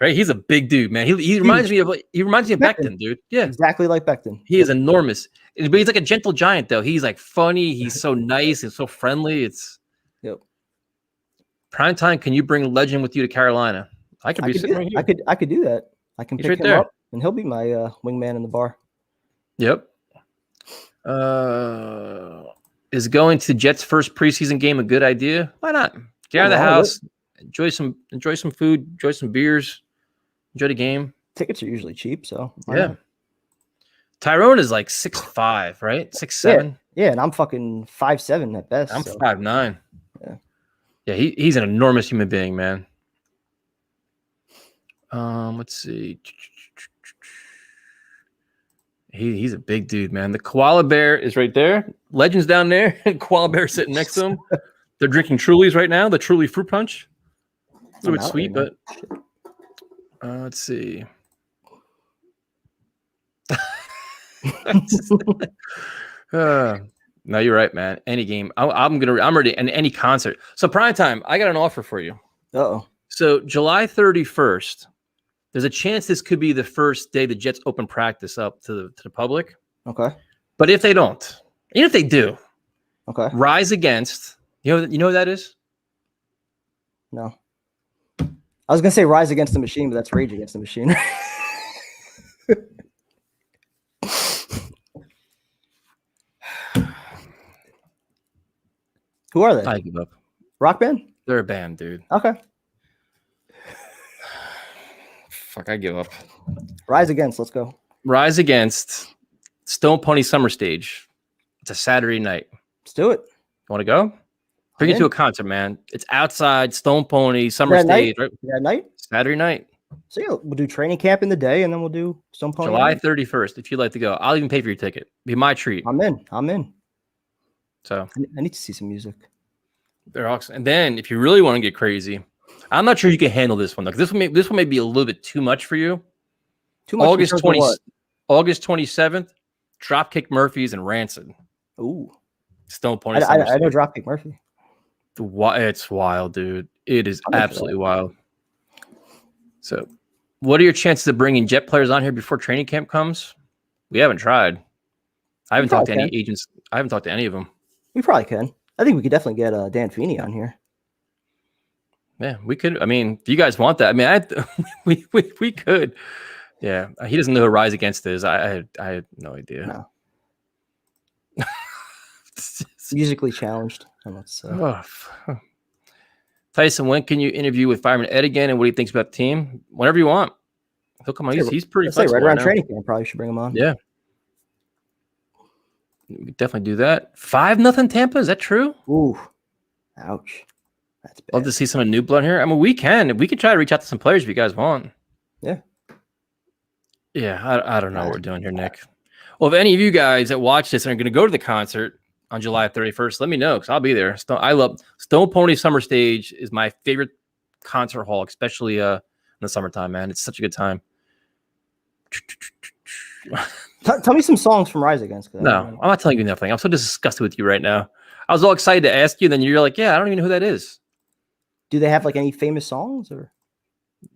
Speaker 1: Right, he's a big dude, man. He reminds me of Becton, dude. Yeah,
Speaker 2: exactly like Becton.
Speaker 1: He is enormous, but he's like a gentle giant, though. He's like funny. He's so nice and so friendly. It's prime time. Can you bring Legend with you to Carolina? I could sitting right here.
Speaker 2: I could do that. I can pick him up, and he'll be my wingman in the bar. Yep.
Speaker 1: Is going to Jets' first preseason game a good idea? Why not? Get out of the house, enjoy some food, enjoy some beers. Enjoy the game.
Speaker 2: Tickets are usually cheap, so
Speaker 1: yeah. Tyrone is like 6'5", right? 6'7".
Speaker 2: Yeah, and I'm fucking 5'7" at best.
Speaker 1: I'm 5'9". Yeah, he's an enormous human being, man. Let's see. He's a big dude, man. The koala bear is right there. Legend's down there. Koala bear sitting next to him. They're drinking Trulies right now. The Truly fruit punch. A little bit sweet, but. Let's see. No, you're right, man. Any game. I'm ready. And any concert. So prime time, I got an offer for you.
Speaker 2: Uh-oh.
Speaker 1: So July 31st, there's a chance this could be the first day the Jets open practice up to the public.
Speaker 2: Okay.
Speaker 1: But if they don't, even if they do,
Speaker 2: okay.
Speaker 1: Rise Against. You know who that is?
Speaker 2: No. I was gonna say Rise Against the Machine, but that's Rage Against the Machine. Who are they?
Speaker 1: I give up.
Speaker 2: Rock band?
Speaker 1: They're a band, dude.
Speaker 2: Okay.
Speaker 1: Fuck, I give up.
Speaker 2: Rise Against, let's go.
Speaker 1: Rise Against Stone Pony Summer Stage. It's a Saturday night.
Speaker 2: Let's do it.
Speaker 1: You want to go? Bring it to a concert, man. It's outside, Stone Pony, Summer Stage. Right?
Speaker 2: That night?
Speaker 1: Saturday night.
Speaker 2: So yeah, we'll do training camp in the day, and then we'll do Stone Pony.
Speaker 1: July 31st, if you'd like to go. I'll even pay for your ticket. Be my treat.
Speaker 2: I'm in.
Speaker 1: So
Speaker 2: I need to see some music.
Speaker 1: They're awesome. And then if you really want to get crazy, I'm not sure you can handle this one though. This one may be a little bit too much for you.
Speaker 2: Too much.
Speaker 1: August 20, August 27th, Dropkick Murphys and Rancid.
Speaker 2: Ooh,
Speaker 1: Stone Pony.
Speaker 2: I know Dropkick Murphy.
Speaker 1: It's wild, dude. It is absolutely wild. So, what are your chances of bringing Jet players on here before training camp comes? We haven't tried. I haven't talked to any agents. I haven't talked to any of them.
Speaker 2: We probably can. I think we could definitely get Dan Feeney on here.
Speaker 1: Yeah, we could. I mean, if you guys want that, I mean, we could. Yeah, he doesn't know who Rise Against is. I had no idea.
Speaker 2: No. Musically challenged.
Speaker 1: Tyson, when can you interview with Fireman Ed again, and what he thinks about the team? Whenever you want. He'll come on. He's pretty flexible.
Speaker 2: Right around training camp, probably should bring him on.
Speaker 1: Yeah. We could definitely do that. 5-0 Tampa. Is that true?
Speaker 2: Ooh. Ouch. That's bad.
Speaker 1: Love to see some new blood here. I mean, we can try to reach out to some players if you guys want.
Speaker 2: Yeah.
Speaker 1: Yeah, I don't know what we're doing here, Nick. Well, if any of you guys that watch this and are going to go to the concert on July 31st, let me know because I'll be there. I love Stone Pony Summer Stage is my favorite concert hall, especially in the summertime, man. It's such a good time.
Speaker 2: Tell me some songs from Rise Against.
Speaker 1: No, I'm not telling you nothing. I'm so disgusted with you right now. I was all excited to ask you, and then you're like, yeah, I don't even know who that is.
Speaker 2: Do they have like any famous songs or?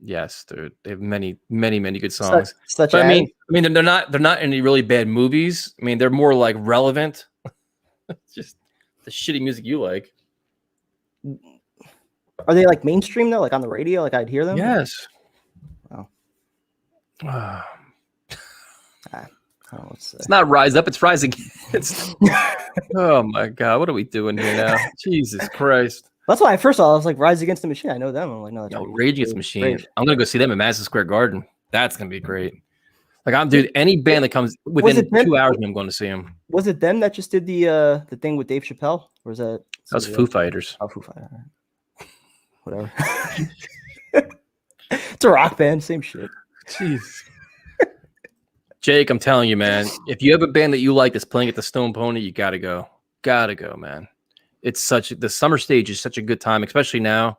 Speaker 1: Yes, dude. They have many, many, many good songs.
Speaker 2: Such as?
Speaker 1: I mean, they're not any really bad movies. I mean, they're more like relevant. Just the shitty music you like.
Speaker 2: Are they like mainstream though? Like on the radio? Like I'd hear them?
Speaker 1: Yes.
Speaker 2: Oh.
Speaker 1: It's not Rise Up, it's Rise Against. Oh my God, what are we doing here now? Jesus Christ.
Speaker 2: That's why at first I was like Rise Against the Machine. I know them. I'm like, no, that's
Speaker 1: Rage Against the Machine. I'm gonna go see them at Madison Square Garden. That's gonna be great. Like dude, any band that comes within 2 hours, I'm going to see them.
Speaker 2: Was it them that just did the thing with Dave Chappelle? Or was that?
Speaker 1: That was Foo Fighters.
Speaker 2: Oh, Foo Fighters. Whatever. It's a rock band, same shit.
Speaker 1: Jeez. Jake, I'm telling you, man, if you have a band that you like that's playing at the Stone Pony, you gotta go. Gotta go, man. The summer stage is such a good time, especially now.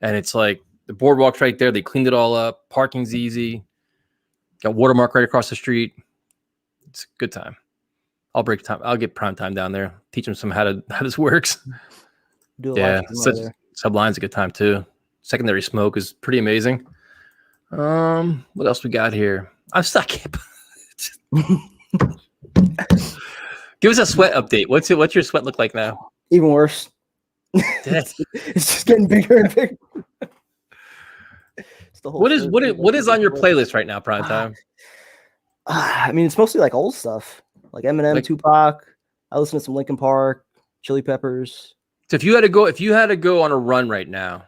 Speaker 1: And it's like the boardwalk's right there. They cleaned it all up. Parking's easy. Got Watermark right across the street. It's a good time. I'll break time. I'll get prime time down there. Teach them how this works. Subline's a good time too. Secondary Smoke is pretty amazing. What else we got here? I'm stuck. Give us a sweat update. What's your sweat look like now?
Speaker 2: Even worse. It's just getting bigger and bigger.
Speaker 1: What is on your playlist right now, Prime Time?
Speaker 2: I mean, it's mostly like old stuff, like Eminem, Tupac. I listen to some Linkin Park, Chili Peppers.
Speaker 1: So if you had to go on a run right now,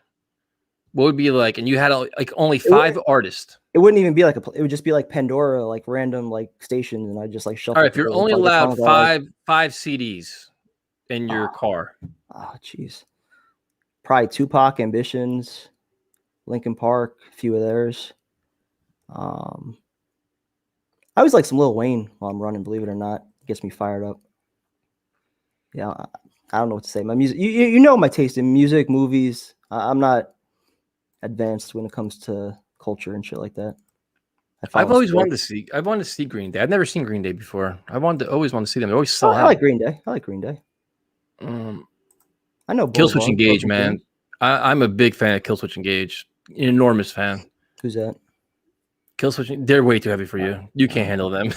Speaker 1: what would be like? And you had like only 5 artists.
Speaker 2: It wouldn't even be like it would just be like Pandora, like random like stations, and I just like shuffle.
Speaker 1: All right, if you're only allowed five CDs in your car.
Speaker 2: Oh, jeez. Probably Tupac, Ambitions, Linkin Park, a few of theirs. I always like some Lil Wayne while I'm running. Believe it or not, it gets me fired up. Yeah, I don't know what to say. My music, you know my taste in music, movies. I'm not advanced when it comes to culture and shit like that.
Speaker 1: I've always wanted to see Green Day. I've never seen Green Day before. Always wanted to see them. They always sell out.
Speaker 2: I like Green Day. I know
Speaker 1: Killswitch Engage, man. I'm a big fan of Killswitch Engage. An enormous fan.
Speaker 2: Who's that?
Speaker 1: Killswitch. They're way too heavy for you. You can't handle them.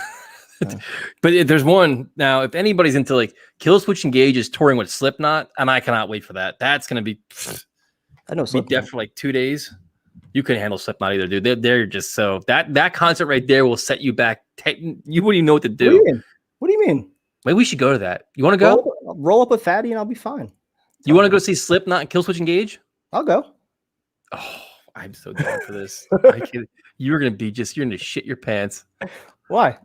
Speaker 1: But there's one now. If anybody's into like Killswitch Engage is touring with Slipknot, and I cannot wait for that. That's gonna be.
Speaker 2: I know.
Speaker 1: Be deaf for like 2 days. You couldn't handle Slipknot either, dude. They're just so that concert right there will set you back. You wouldn't even know what to do.
Speaker 2: What do you mean?
Speaker 1: Maybe we should go to that. You want to go?
Speaker 2: Roll up a fatty and I'll be fine.
Speaker 1: You want to go see Slipknot and Killswitch Engage?
Speaker 2: I'll go.
Speaker 1: Oh, I'm so down for this. You're gonna shit your pants.
Speaker 2: Why?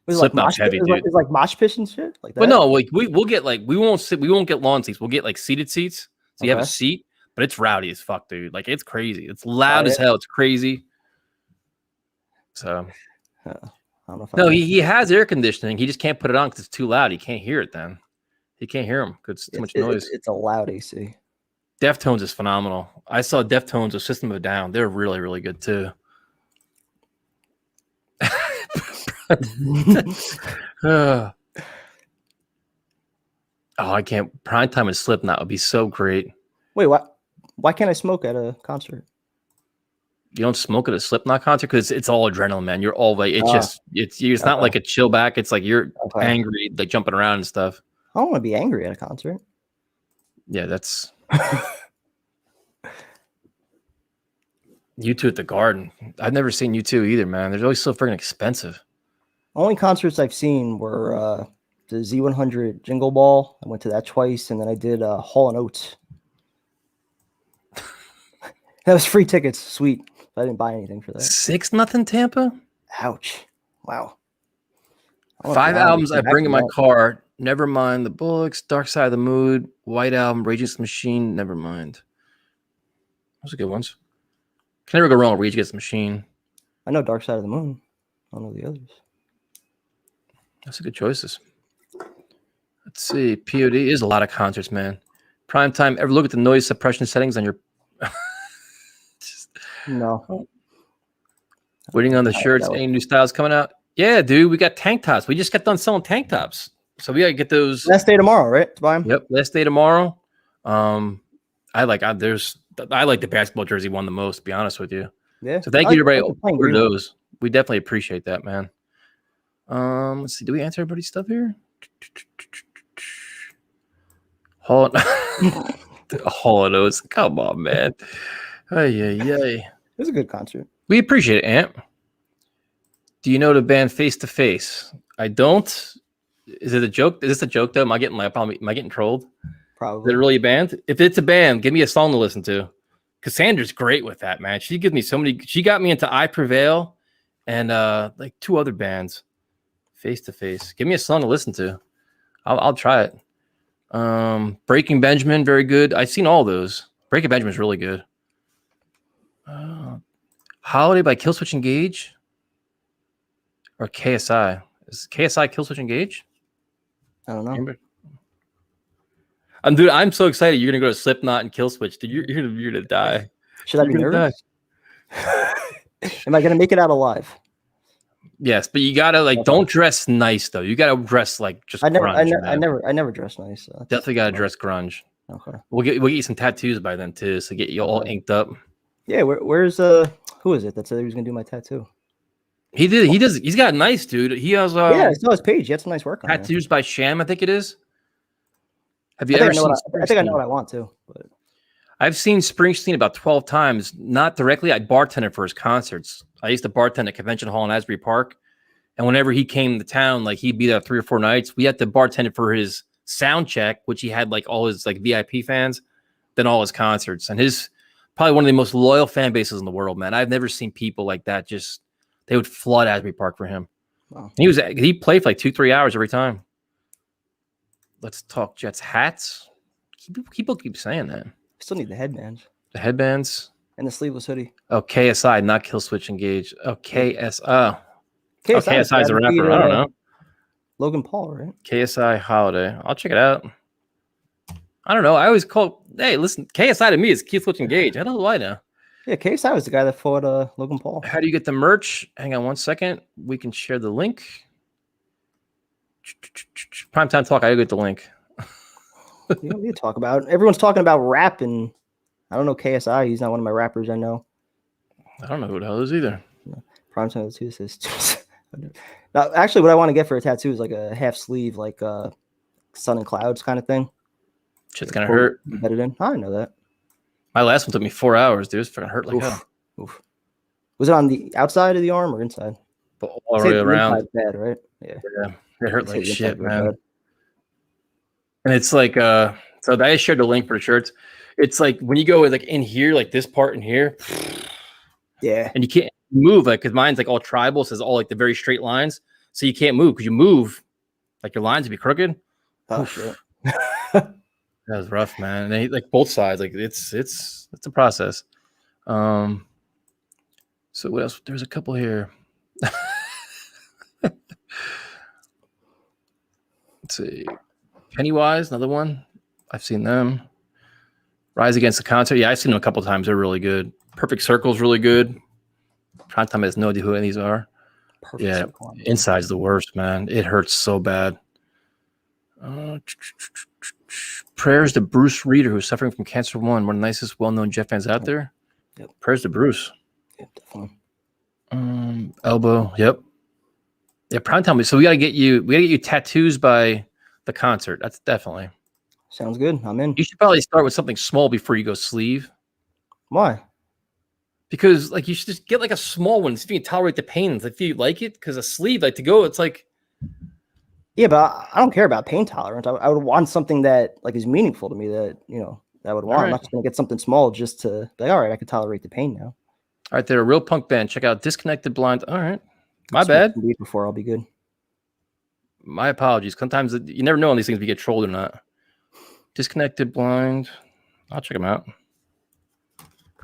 Speaker 1: Slipknot's heavy, dude.
Speaker 2: It's like mosh pits and shit like that.
Speaker 1: But no, like we'll get like we won't get lawn seats. We'll get like seated seats. So you have a seat, but it's rowdy as fuck, dude. Like it's crazy. It's loud as hell. It's crazy. So
Speaker 2: I don't know if
Speaker 1: he has air conditioning. He just can't put it on because it's too loud. He can't hear it then. He can't hear him because it's too much noise.
Speaker 2: It's a loud AC.
Speaker 1: Deftones is phenomenal. I saw Deftones with System of a Down. They're really, really good too. Oh, I can't. Primetime and Slipknot would be so great.
Speaker 2: Wait, what? Why can't I smoke at a concert?
Speaker 1: You don't smoke at a Slipknot concert because it's all adrenaline, man. You're all like, it's not like a chill back. It's like you're angry, like jumping around and stuff.
Speaker 2: I don't want to be angry at a concert.
Speaker 1: Yeah, that's U2 at the Garden. I've never seen U2 either, man. They're always so freaking expensive.
Speaker 2: Only concerts I've seen were the Z100 Jingle Ball. I went to that twice, and then I did Hall & Oates. That was free tickets. Sweet. I didn't buy anything for that.
Speaker 1: 6-0 Tampa?
Speaker 2: Ouch. Wow.
Speaker 1: 5 albums I bring in my car. Never mind the Bullocks, Dark Side of the Mood, White Album, Rage Against the Machine. Never mind. Those are good ones. Can never go wrong with Rage Against the Machine.
Speaker 2: I know Dark Side of the Moon. I don't know the others.
Speaker 1: That's good choices. Let's see. POD is a lot of concerts, man. Prime time. Ever look at the noise suppression settings on your?
Speaker 2: No.
Speaker 1: Waiting on the shirts. Any new styles coming out? Yeah, dude. We got tank tops. We just got done selling tank tops, so we gotta get those.
Speaker 2: Last day tomorrow, right? To buy them.
Speaker 1: Yep. Last day tomorrow. I like the basketball jersey one the most. To be honest with you.
Speaker 2: Yeah.
Speaker 1: So thank you to everybody for those. We definitely appreciate that, man. Let's see. Do we answer everybody's stuff here? Hall & Oates. Come on, man. Hey.
Speaker 2: It was a good concert.
Speaker 1: We appreciate it, Ant. Do you know the band Face to Face? I don't. Is it a joke? Is this a joke though? Am I getting trolled?
Speaker 2: Probably.
Speaker 1: Is it really a band? If it's a band, give me a song to listen to. Cassandra's great with that, man. She gives me so many. She got me into I Prevail and like 2 other bands. Face to Face. Give me a song to listen to. I'll try it. Breaking Benjamin, very good. I've seen all those. Breaking Benjamin's really good. Holiday by Killswitch Engage or KSI? Is KSI Killswitch Engage?
Speaker 2: I don't know.
Speaker 1: Dude, I'm so excited. You're gonna go to Slipknot and Killswitch. Dude, you're gonna die.
Speaker 2: Should I be nervous? Am I gonna make it out alive?
Speaker 1: Yes, but you gotta don't dress nice though. You gotta dress like just.
Speaker 2: I
Speaker 1: grunge,
Speaker 2: I never dress nice. So
Speaker 1: definitely gotta dress grunge.
Speaker 2: Okay.
Speaker 1: We'll get you some tattoos by then too, so get you all inked up.
Speaker 2: Yeah, where's who is it that said he was gonna do my tattoo?
Speaker 1: He did. He does. He's got nice, dude. He has.
Speaker 2: Yeah, I saw his page. He had some nice work on
Speaker 1: tattoos by Sham, I think it is. Have you
Speaker 2: I
Speaker 1: ever
Speaker 2: think
Speaker 1: seen?
Speaker 2: I think I know what I want to. But
Speaker 1: I've seen Springsteen about 12 times. Not directly. I bartended for his concerts. I used to bartend at Convention Hall in Asbury Park, and whenever he came to town, like he'd be there 3 or 4 nights. We had to bartend for his sound check, which he had like all his like VIP fans, then all his concerts, and his probably one of the most loyal fan bases in the world, man. I've never seen people like that. Just they would flood Asbury Park for him.
Speaker 2: Wow.
Speaker 1: He played for like 2-3 hours every time. Let's talk Jets hats. People keep saying that.
Speaker 2: Still need the headbands.
Speaker 1: The headbands
Speaker 2: and the sleeveless hoodie.
Speaker 1: Oh, KSI, not Killswitch Engage. Oh, KSI.
Speaker 2: KSI
Speaker 1: is a rapper. I don't know.
Speaker 2: Logan Paul, right?
Speaker 1: KSI Holiday. I'll check it out. I don't know. I always call. Hey, listen, KSI to me is Killswitch Engage. I don't know why now.
Speaker 2: Yeah, KSI was the guy that fought Logan Paul.
Speaker 1: How do you get the merch? Hang on 1 second. We can share the link. Primetime talk. I gotta get the link.
Speaker 2: You don't need to talk about it. Everyone's talking about rap, and I don't know KSI. He's not one of my rappers I know.
Speaker 1: I don't know who the hell is either.
Speaker 2: Primetime tattoo says. Now, actually, what I want to get for a tattoo is like a half sleeve, like sun and clouds kind of thing.
Speaker 1: Shit's gonna hurt.
Speaker 2: Embedded in. I know that.
Speaker 1: My last one took me 4 hours, dude. It's fucking hurt like hell.
Speaker 2: Oof. Was it on the outside of the arm or inside?
Speaker 1: But all the way around.
Speaker 2: Bad, right? Yeah.
Speaker 1: It hurt like shit, man. And it's like, so I shared the link for the shirts. It's like when you go like in here, like this part in here.
Speaker 2: Yeah.
Speaker 1: And you can't move, like, because mine's like all tribal, so it's all like the very straight lines. So you can't move because you move, like your lines would be crooked.
Speaker 2: Oh shit.
Speaker 1: That was rough, man. And they, like both sides, like it's a process. So what else? There's a couple here. Let's see. Pennywise, another one. I've seen them. Rise Against the Concert. Yeah, I've seen them a couple times. They're really good. Perfect Circle's really good. Primetime has no idea who any of these are.
Speaker 2: Perfect
Speaker 1: Yeah,
Speaker 2: circle.
Speaker 1: Inside's the worst, man. It hurts so bad. Prayers to Bruce Reeder, who's suffering from cancer 1, one of the nicest, well-known Jet fans out there.
Speaker 2: Yep.
Speaker 1: Prayers to Bruce.
Speaker 2: Yep, definitely.
Speaker 1: Elbow. Yep. Yeah, Primetime. So we gotta get you tattoos by the concert. That's definitely.
Speaker 2: Sounds good. I'm in.
Speaker 1: You should probably start with something small before you go sleeve.
Speaker 2: Why?
Speaker 1: Because like you should just get like a small one. See if you can tolerate the pain. If you like it, because a sleeve, like to go, it's like.
Speaker 2: Yeah, but I don't care about pain tolerance. I would want something that like is meaningful to me that, that I would want.
Speaker 1: Right.
Speaker 2: I'm not just going to get something small just to be like, all right, I can tolerate the pain now.
Speaker 1: All right, they're a real punk band. Check out Disconnected Blind. All right. My bad.
Speaker 2: Before I'll be good.
Speaker 1: My apologies. Sometimes you never know on these things if you get trolled or not. Disconnected Blind. I'll check them out.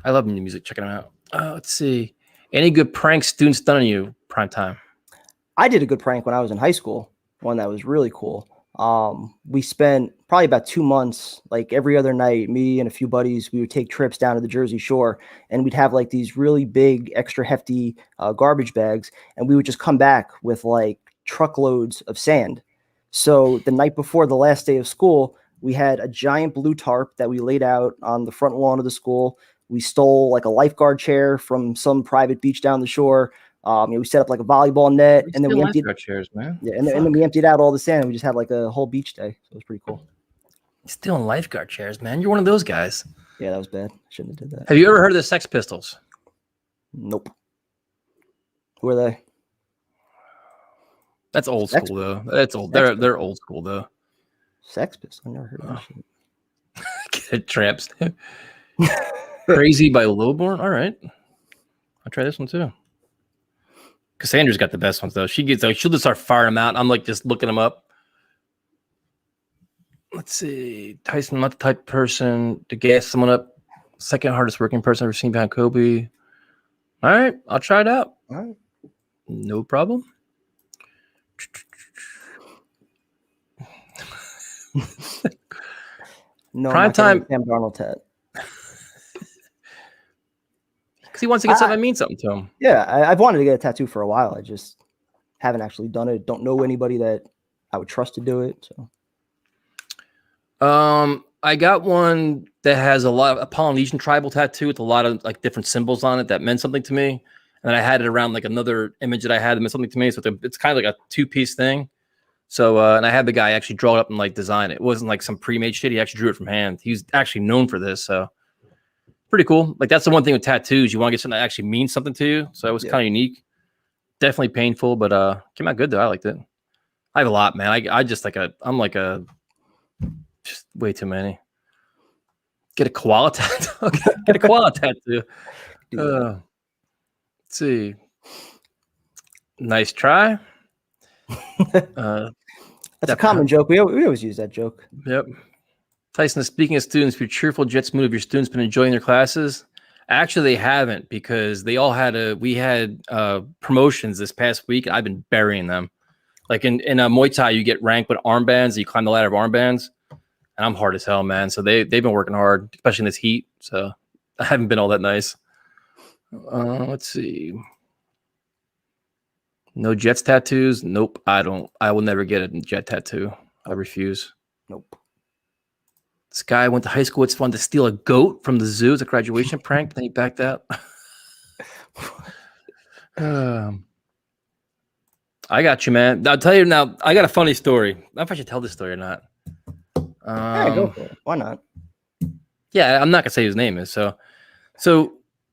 Speaker 1: I love new music. Checking them out. Let's see. Any good pranks students done on you, Primetime?
Speaker 2: I did a good prank when I was in high school. One that was really cool. We spent probably about 2 months, like every other night, me and a few buddies, we would take trips down to the Jersey Shore, and we'd have like these really big, extra hefty garbage bags, and we would just come back with like truckloads of sand. So the night before the last day of school, we had a giant blue tarp that we laid out on the front lawn of the school. We stole like a lifeguard chair from some private beach down the shore. We set up like a volleyball net, and then we emptied
Speaker 1: chairs, man.
Speaker 2: Yeah, and then we emptied out all the sand, and we just had like a whole beach day. So it was pretty cool.
Speaker 1: Stealing lifeguard chairs, man. You're one of those guys.
Speaker 2: Yeah, that was bad. Shouldn't have did that.
Speaker 1: Have you ever heard of the Sex Pistols?
Speaker 2: Nope. Who are they?
Speaker 1: That's old school though. That's old. They're old school though.
Speaker 2: Sex Pistols. I never heard of that shit.
Speaker 1: Get it, Tramps. Crazy by Lowborn. All right, I'll try this one too. Cassandra's got the best ones though. She'll just start firing them out. I'm like just looking them up. Let's see. Tyson, not the type of person to gas someone up. Second hardest working person I've ever seen behind Kobe. All right, I'll try it out.
Speaker 2: All right.
Speaker 1: No problem.
Speaker 2: No,
Speaker 1: Prime time.
Speaker 2: Sam Darnold tat.
Speaker 1: Because he wants to get something that means something to him.
Speaker 2: Yeah, I've wanted to get a tattoo for a while. I just haven't actually done it. Don't know anybody that I would trust to do it. So,
Speaker 1: I got one that has a Polynesian tribal tattoo with a lot of like different symbols on it that meant something to me. And I had it around like another image that I had that meant something to me. So it's kind of like a 2-piece thing. So, and I had the guy actually draw it up and like design it. It wasn't like some pre-made shit. He actually drew it from hand. He's actually known for this. So pretty cool. Like that's the one thing with tattoos. You want to get something that actually means something to you. So it was kind of unique. Definitely painful, but came out good though. I liked it. I have a lot, man. I'm just way too many. Get a koala tattoo. Okay. Get a koala tattoo. Let's see. Nice try.
Speaker 2: That's a common joke. We always use that joke.
Speaker 1: Yep. Tyson, speaking of students, if you're cheerful, Jets move, your students been enjoying their classes? Actually, they haven't because they all we had promotions this past week. I've been burying them. Like in Muay Thai, you get ranked with armbands. You climb the ladder of armbands. And I'm hard as hell, man. So they've been working hard, especially in this heat. So I haven't been all that nice. Let's see. No Jets tattoos? Nope. I will never get a Jet tattoo. I refuse.
Speaker 2: Nope.
Speaker 1: This guy went to high school. It's fun to steal a goat from the zoo as a graduation prank. Then he backed out. I got you, man. I'll tell you now. I got a funny story. I don't know if I should tell this story or not.
Speaker 2: Yeah, go for it. Why not?
Speaker 1: Yeah, I'm not gonna say his name is. So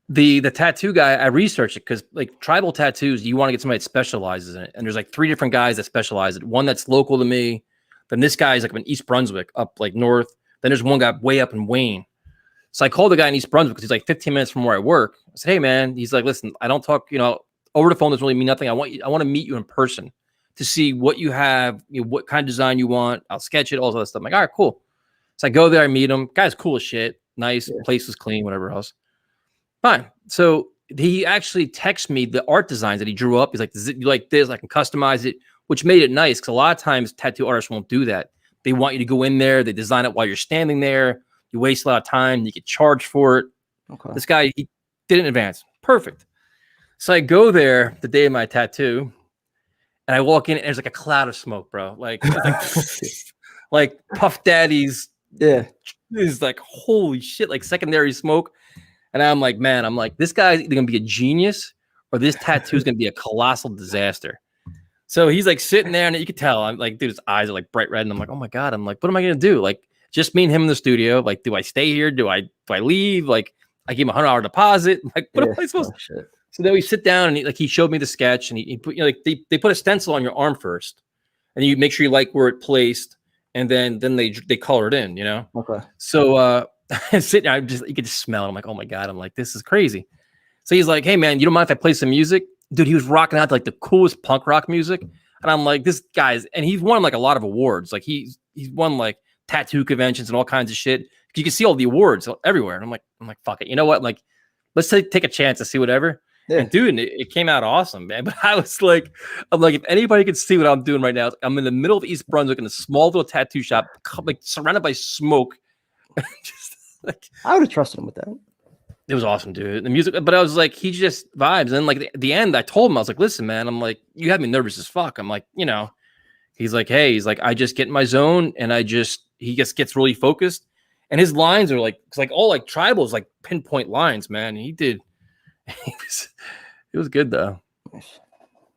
Speaker 1: the tattoo guy, I researched it because like tribal tattoos, you want to get somebody that specializes in it. And there's like 3 different guys that specialize in it. One that's local to me. Then this guy is like in East Brunswick, up like north. Then there's one guy way up in Wayne. So I called the guy in East Brunswick because he's like 15 minutes from where I work. I said, hey man, he's like, listen, I don't talk, over the phone doesn't really mean nothing. I want to meet you in person to see what you have, what kind of design you want. I'll sketch it, all that stuff. I'm like, all right, cool. So I go there, I meet him. Guy's cool as shit. Nice. Yeah. Place was clean, whatever else. Fine. So he actually texted me the art designs that he drew up. He's like, you like this? I can customize it, which made it nice because a lot of times tattoo artists won't do that. They want you to go in there. They design it while you're standing there. You waste a lot of time. You get charged for it.
Speaker 2: Okay.
Speaker 1: This guy, he did it in advance. Perfect. So I go there the day of my tattoo, and I walk in, and there's like a cloud of smoke, bro. Like, it's like, like Puff Daddy's.
Speaker 2: Yeah.
Speaker 1: Is like, holy shit, like secondary smoke. And I'm like, man, this guy's either going to be a genius or this tattoo is going to be a colossal disaster. So he's like sitting there, and you can tell, I'm like, dude, his eyes are like bright red. And I'm like, oh my God. I'm like, what am I going to do? Like, just me and him in the studio. Like, do I stay here? Do I leave? Like, I gave him $100 deposit. Like, what am I supposed to?
Speaker 2: Shit.
Speaker 1: So then we sit down, and he showed me the sketch, and he put, like, they put a stencil on your arm first, and you make sure you like where it placed, and then they color it in,
Speaker 2: Okay.
Speaker 1: So sitting there, you could just smell it. I'm like, oh my God. I'm like, this is crazy. So he's like, hey man, you don't mind if I play some music? Dude, he was rocking out to like the coolest punk rock music. And I'm like, this guy's, and he's won like a lot of awards. Like he's won like tattoo conventions and all kinds of shit. You can see all the awards everywhere. And I'm like, fuck it. You know what? Like, let's take a chance to see whatever. Yeah. And dude, it came out awesome, man. But I'm like, if anybody could see what I'm doing right now, I'm in the middle of East Brunswick in a small little tattoo shop, like surrounded by smoke. Just like,
Speaker 2: I would have trusted him with that.
Speaker 1: It was awesome, dude. The music, but I was like, he just vibes. And then like the end, I told him, I was like, listen, man, I'm like, you had me nervous as fuck. I'm like, he's like, hey, I just get in my zone, and he just gets really focused. And his lines are like, it's like all like tribals, like pinpoint lines, man. It was good though.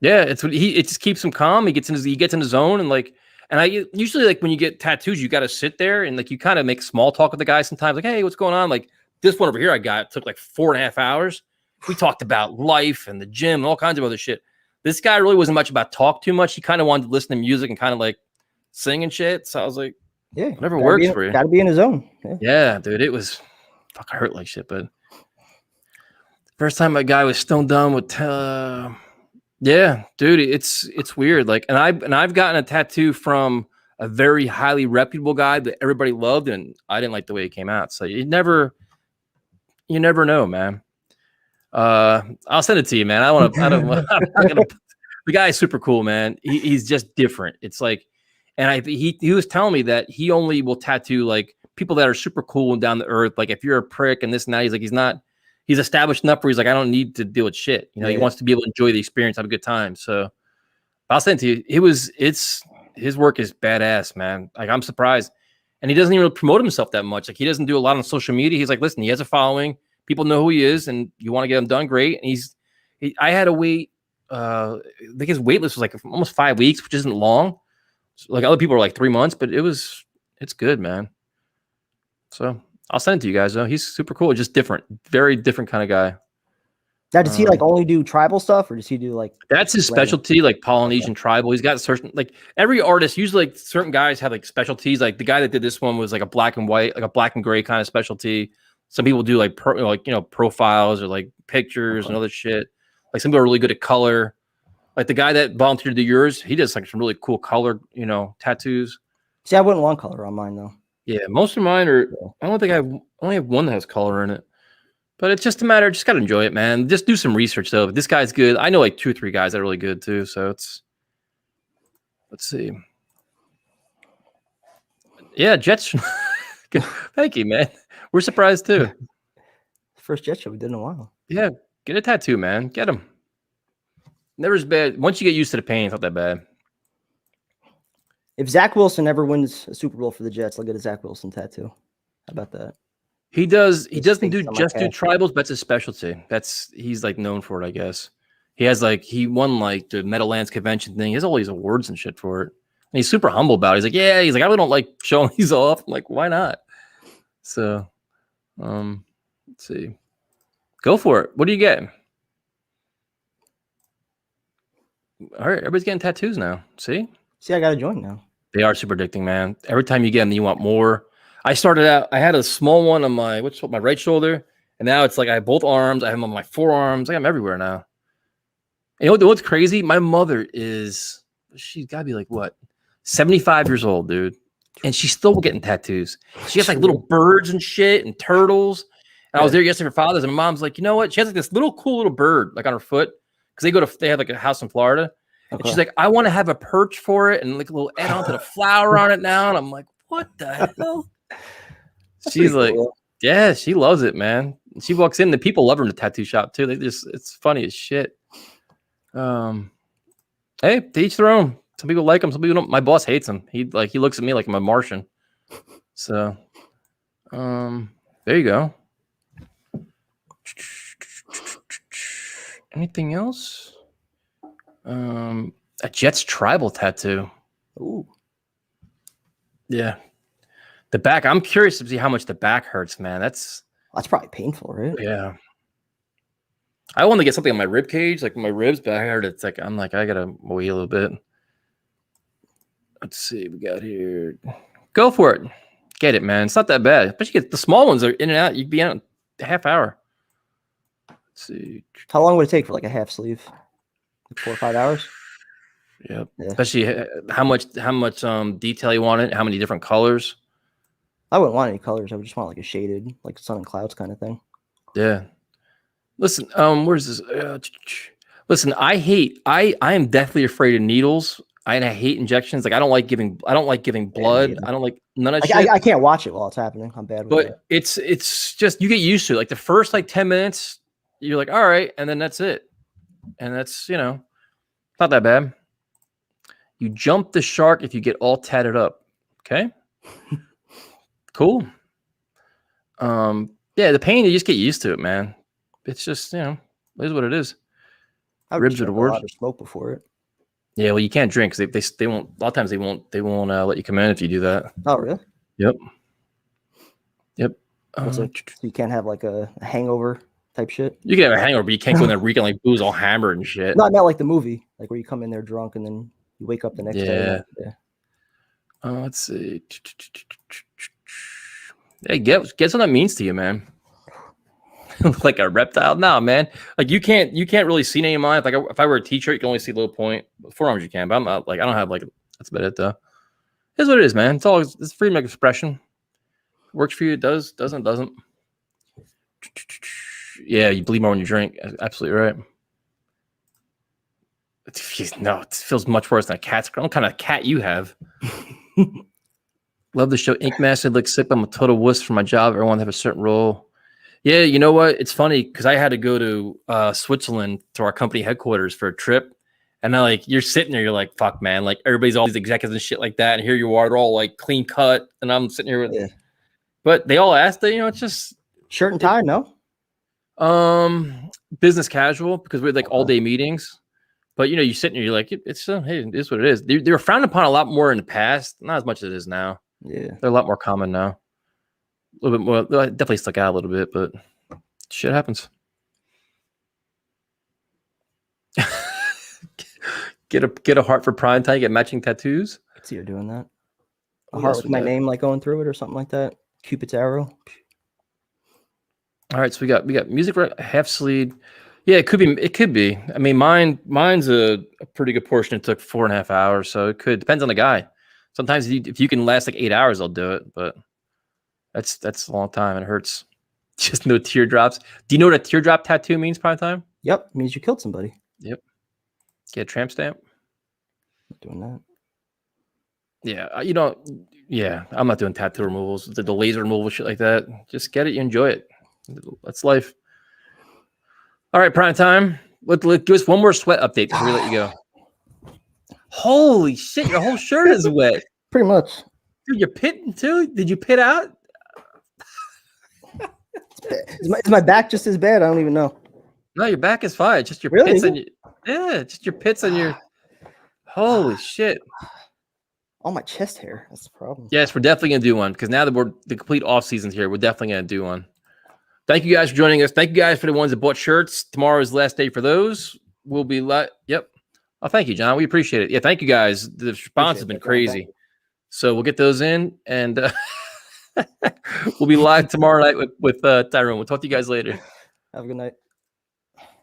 Speaker 1: Yeah, it just keeps him calm. He gets in the zone, and like, and I usually, like, when you get tattoos, you got to sit there and like you kind of make small talk with the guy sometimes, like, hey, what's going on? Like this one over here, it took like 4.5 hours. We talked about life and the gym and all kinds of other shit. This guy really wasn't much about talk too much. He kind of wanted to listen to music and kind of like sing and shit. So I was like, yeah, whatever works for you.
Speaker 2: Got to be in his zone.
Speaker 1: Yeah, dude, it was fucking hurt like shit. But first time my guy was stoned down with, yeah, dude, it's weird. Like, and I've gotten a tattoo from a very highly reputable guy that everybody loved, and I didn't like the way it came out. So you never know, man. I'll send it to you, man. The guy is super cool, man. He's just different. It's like, and he was telling me that he only will tattoo like people that are super cool and down to earth. Like if you're a prick and this and that, he's like, he's established enough where he's like, I don't need to deal with shit. He wants to be able to enjoy the experience, have a good time. So I'll send it to you. His work is badass, man. Like, I'm surprised. And he doesn't even promote himself that much. Like, he doesn't do a lot on social media. He's like, listen, he has a following. People know who he is, and you want to get him done, great. And I had to wait. I think his wait list was like almost 5 weeks, which isn't long. So, like, other people are like 3 months, but it's good, man. So I'll send it to you guys, though. He's super cool. Just different, very different kind of guy.
Speaker 2: Now, does he like only do tribal stuff, or does he do like?
Speaker 1: That's his specialty, like Polynesian tribal. He's got certain, like every artist. Usually, like certain guys have like specialties. Like the guy that did this one was like a black and white, like a black and gray kind of specialty. Some people do like profiles or like pictures and other shit. Like some people are really good at color. Like the guy that volunteered to do yours, he does like some really cool color, tattoos.
Speaker 2: See, I wouldn't want color on mine though.
Speaker 1: Yeah, most of mine are. I don't think I only have one that has color in it. But it's just a matter, just got to enjoy it, man. Just do some research, though. If this guy's good, I know like 2 or 3 guys that are really good, too. So let's see. Yeah, Jets. Thank you, man. We're surprised, too.
Speaker 2: First Jet show we did in a while.
Speaker 1: Yeah, get a tattoo, man. Get them. Never as bad. Once you get used to the pain, it's not that bad.
Speaker 2: If Zach Wilson ever wins a Super Bowl for the Jets, I'll get a Zach Wilson tattoo. How about that?
Speaker 1: He doesn't do tribals, but that's his specialty. He's like known for it, I guess. He won like the Meadowlands convention thing. He has all these awards and shit for it. And he's super humble about it. He's like, I really don't like showing these off. I'm like, why not? So let's see. Go for it. What are you getting? All right, everybody's getting tattoos now. See,
Speaker 2: I gotta join now. They
Speaker 1: are super addicting, man. Every time you get them, you want more. I started out, I had a small one on my right shoulder, and now it's like I have both arms. I have them on my forearms. I have them everywhere now. You know what's crazy? My mother she's got to be like, 75 years old, dude. And she's still getting tattoos. She has like little birds and shit and turtles. And I was there yesterday for Father's, and my mom's like, you know what? She has like this cool little bird like on her foot because they have like a house in Florida. Okay. And she's like, I want to have a perch for it and like a little add on to the flower on it now. And I'm like, what the hell? She's like,
Speaker 2: cool,
Speaker 1: yeah, she loves it, man. She walks in, the people love her in the tattoo shop too. It's funny as shit. Hey, to each their own. Some people like him, some people don't. My boss hates him. He looks at me like I'm a Martian. So, there you go. Anything else? A Jets tribal tattoo.
Speaker 2: Ooh,
Speaker 1: Yeah. The back. I'm curious to see how much the back hurts, man.
Speaker 2: that's probably painful, right?
Speaker 1: Yeah. I want to get something on my rib cage, like my ribs, but I heard it's like I'm like I gotta wait a little bit. Let's see, we got here. Go for it. Get it, man. It's not that bad. But you get the small ones are in and out. You'd be out a half hour. Let's see.
Speaker 2: How long would it take for like a half sleeve? Like 4 or 5 hours?
Speaker 1: Yep.
Speaker 2: Yeah.
Speaker 1: Especially how much detail you want it, how many different colors.
Speaker 2: I wouldn't want any colors. I would just want like a shaded, like sun and clouds kind of thing.
Speaker 1: Yeah. Listen, where's this? Listen, I am deathly afraid of needles. I hate injections. Like I don't like giving blood.
Speaker 2: Yeah.
Speaker 1: I don't like none of shit.
Speaker 2: I can't watch it while it's happening. I'm bad with
Speaker 1: But
Speaker 2: that.
Speaker 1: it's just you get used to it. Like the first like 10 minutes, you're like, all right, and then that's it. And that's not that bad. You jump the shark if you get all tatted up. Okay. Cool. Yeah, the pain, you just get used to it, man. It's just, it is what it is.
Speaker 2: I would
Speaker 1: Ribs
Speaker 2: just
Speaker 1: are the
Speaker 2: drink a lot
Speaker 1: worst.
Speaker 2: of smoke before it.
Speaker 1: Yeah, well, you can't drink because they won't. A lot of times they won't let you come in if you do that.
Speaker 2: Oh, really?
Speaker 1: Yep.
Speaker 2: So you can't have like a hangover type shit.
Speaker 1: You can have a hangover, but you can't go in there reeking like booze all hammered and shit.
Speaker 2: Not like the movie, like where you come in there drunk and then you wake up the next day. Yeah.
Speaker 1: Let's see. Hey, guess what that means to you, man? Like a reptile? No, man. Like you can't really see any of mine. Like if I wear a t-shirt, you can only see low point. Forearms you can, but I'm not like I don't have like that's about it though. It's what it is, man. It's freedom of expression. Works for you, it does, doesn't. Yeah, you bleed more when you drink. Absolutely right. No, it feels much worse than a cat's. What kind of cat you have? Love the show. Ink Master, like sick. I'm a total wuss for my job. Everyone have a certain role. Yeah, you know what? It's funny because I had to go to Switzerland to our company headquarters for a trip. And then, like, you're sitting there, you're like, fuck, man. Like, everybody's all these executives and shit like that. And here you are, they're all like clean cut. And I'm sitting here with, but they all asked that, it's just
Speaker 2: shirt and tie, no?
Speaker 1: Business casual because we had like all day meetings. But, you sit there, you're like, it's hey, it is what it is. They were frowned upon a lot more in the past, not as much as it is now.
Speaker 2: Yeah.
Speaker 1: They're a lot more common now. A little bit more, definitely stuck out a little bit, but shit happens. Get a heart for prime time, get matching tattoos.
Speaker 2: I could see her doing that. A heart with my name like going through it or something like that. Cupid's arrow.
Speaker 1: All right, so we got music half sleeve. Yeah, it could be. I mean, mine's a pretty good portion. It took 4.5 hours, so it depends on the guy. Sometimes if you can last like 8 hours, I'll do it, but that's a long time. It hurts. Just no teardrops. Do you know what a teardrop tattoo means, prime time?
Speaker 2: Yep, it means you killed somebody.
Speaker 1: Yep. Get a tramp stamp.
Speaker 2: Not doing that.
Speaker 1: Yeah, yeah, I'm not doing tattoo removals, the laser removal, shit like that. Just get it, you enjoy it. That's life. All right, prime time. Let give us one more sweat update before we let you go. Holy shit, your whole shirt is wet.
Speaker 2: Pretty much.
Speaker 1: Dude, you're pitting too? Did you pit out?
Speaker 2: Is my back just as bad? I don't even know.
Speaker 1: No, your back is fine. Just your
Speaker 2: Really?
Speaker 1: pits and just your pits and your. Holy shit!
Speaker 2: All my chest hair. That's the problem.
Speaker 1: Yes, we're definitely gonna do one because now that we're the complete off season's here, we're definitely gonna do one. Thank you guys for joining us. Thank you guys for the ones that bought shirts. Tomorrow is the last day for those. We'll be Yep. Oh, thank you, John. We appreciate it. Yeah, thank you guys. The response has been crazy. So we'll get those in, and we'll be live tomorrow night with Tyrone. We'll talk to you guys later.
Speaker 2: Have a good night.